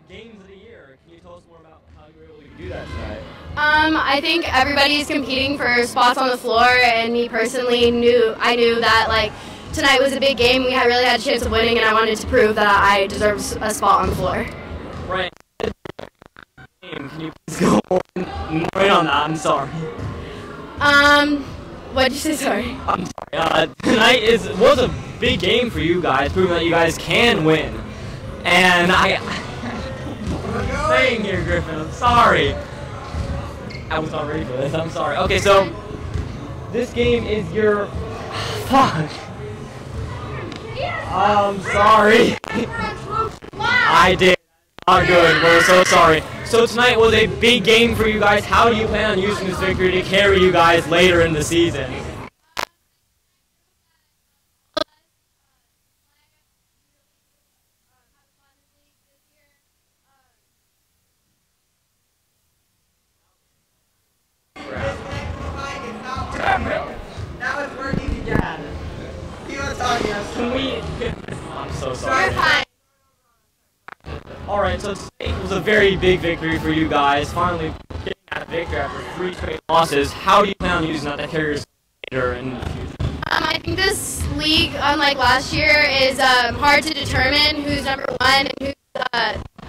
games of the year. Can you tell us more about how you were able to do that tonight? I think everybody's competing for spots on the floor, and me personally knew that like tonight was a big game. We really had a chance of winning, and I wanted to prove that I deserve a spot on the floor. Right. Can you please go more on that? I'm sorry. What'd you say? Sorry. I'm sorry. Tonight was a big game for you guys, proving that you guys can win. And saying here, Griffin, I'm sorry. I was not ready for this. I'm sorry. Okay, so this game is your. Fuck. I'm sorry. I did. Not good. We're so sorry. So tonight was a big game for you guys. How do you plan on using this victory to carry you guys later in the season? Now it's working again. People are talking to us. Can we? I'm so sorry. You're fine. Alright, so today was a very big victory for you guys. Finally getting that victory after 3 straight losses. How do you plan on using that to carry yourself later in the future? I think this league, unlike last year, is hard to determine who's number one and who's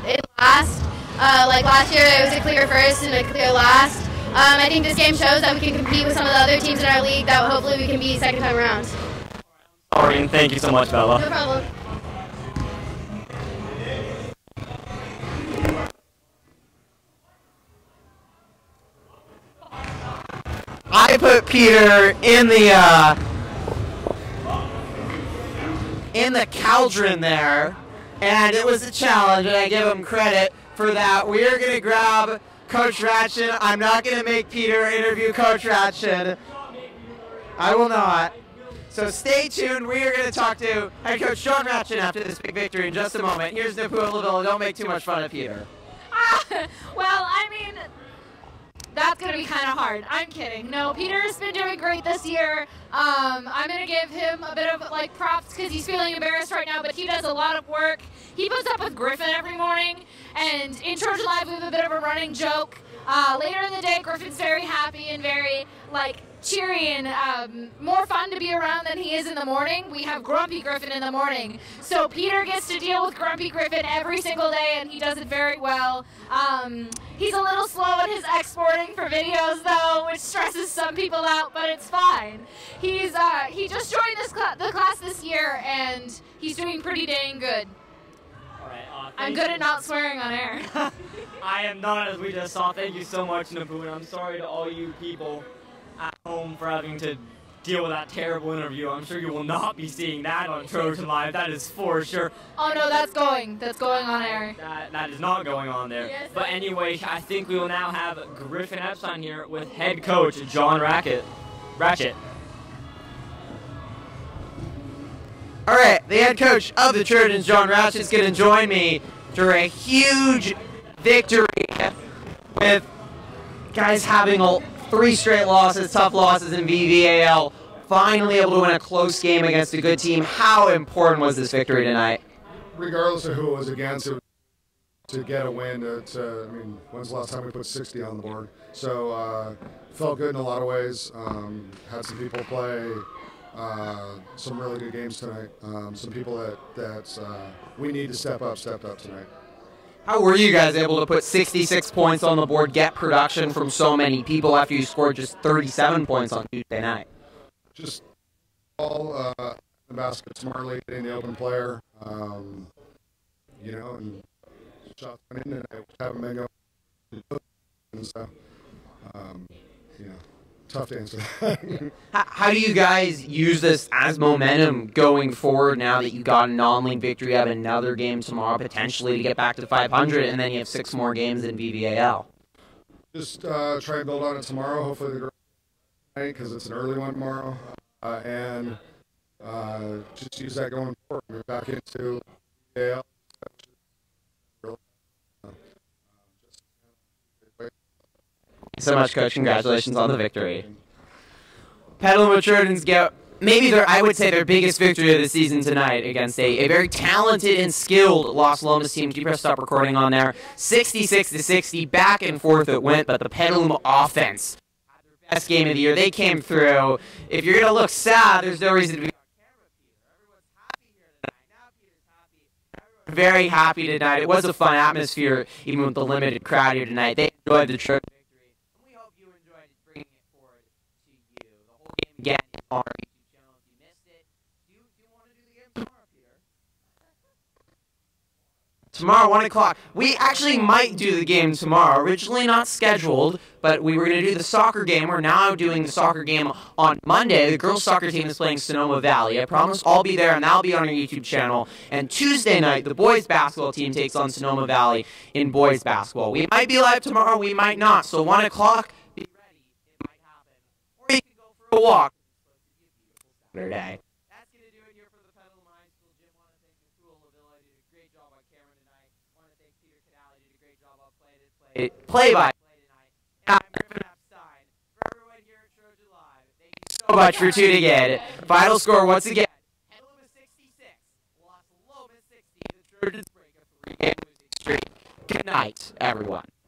in last. Like last year, it was a clear first and a clear last. I think this game shows that we can compete with some of the other teams in our league that hopefully we can beat second time around. Sorry, and thank you so much, Bella. No problem. I put Peter in the cauldron there, and it was a challenge, and I give him credit for that. We are going to grab Coach Ratchin. I'm not going to make Peter interview Coach Ratchin. I will not. So stay tuned. We are going to talk to head coach John Ratchin after this big victory in just a moment. Here's Napualavilla. Don't make too much fun of Peter. Well, I mean, that's going to be kind of hard. I'm kidding. No, Peter's been doing great this year. I'm going to give him a bit of like props because he's feeling embarrassed right now, but he does a lot of work. He puts up with Griffin every morning, and in Trojan Live we have a bit of a running joke. Later in the day, Griffin's very happy and very like cheery and more fun to be around than he is in the morning. We have Grumpy Griffin in the morning. So Peter gets to deal with Grumpy Griffin every single day, and he does it very well. He's a little slow at his exporting for videos, though, which stresses some people out, but it's fine. He just joined the class this year, and he's doing pretty dang good. All right, I'm good at not swearing on air. I am not, as we just saw. Thank you so much, Naboo, and I'm sorry to all you people at home for having to deal with that terrible interview. I'm sure you will not be seeing that on Trojan Live. That is for sure. Oh no, that's going on air. That is not going on there. Yes, but anyway, I think we will now have Griffin Epstein here with head coach John Ratchet. All right, the head coach of the Trojans, John Ratchet, is going to join me for a huge victory with guys having 3 straight losses, tough losses in VVAL, finally able to win a close game against a good team. How important was this victory tonight? Regardless of who it was against, to get a win, I mean, when's the last time we put 60 on the board? So felt good in a lot of ways. Had some people play some really good games tonight. Some people that we need to step up, stepped up tonight. How were you guys able to put 66 points on the board, get production from so many people after you scored just 37 points on Tuesday night? Just all the basket smartly, hitting the open player, you know, and shots went in, and I haven't been going. And so, you know, tough to answer that. How do you guys use this as momentum going forward now that you got a non-league victory? You have another game tomorrow potentially to get back to 500, and then you have 6 more games in VVAL. Just try and build on it tomorrow. Hopefully the girls tonight, because it's an early one tomorrow, and just use that going forward. We're back into VVAL. Thanks so much, Coach. Congratulations on the victory. Petaluma Trojans get I would say their biggest victory of the season tonight against a very talented and skilled Los Lomas team. Keep your stop recording on there. 66-60, back and forth it went, but the Petaluma offense had their best game of the year. They came through. If you're going to look sad, there's no reason to be on camera, Peter. Everyone's happy here tonight. Now Peter's happy. Everyone's very happy tonight. It was a fun atmosphere, even with the limited crowd here tonight. They enjoyed the Trojan victory. And we hope you enjoyed bringing it forward to you. The whole game again on our YouTube channel. If you missed it, do you want to do the game tomorrow, Peter? Tomorrow, 1 o'clock. We actually might do the game tomorrow. Originally not scheduled, but we were going to do the soccer game. We're now doing the soccer game on Monday. The girls' soccer team is playing Sonoma Valley. I promise I'll be there, and that'll be on our YouTube channel. And Tuesday night, the boys' basketball team takes on Sonoma Valley in boys' basketball. We might be live tomorrow. We might not. So 1 o'clock, be ready. It might happen. Or you can go for a walk. Saturday. That's going to do it here for the Petaluma High School Gym. Want to thank Napualavilla. Did a great job on camera tonight. Want to thank Peter Canale. Did a great job on play-by-play tonight. And I'm Griffin Epstein. For everyone here at Trojan Live, thank you so much for tuning in. Final score once again. Petaluma 66. Los Lomas 60. The Trojans break a 3-game losing streak. Good night, everyone.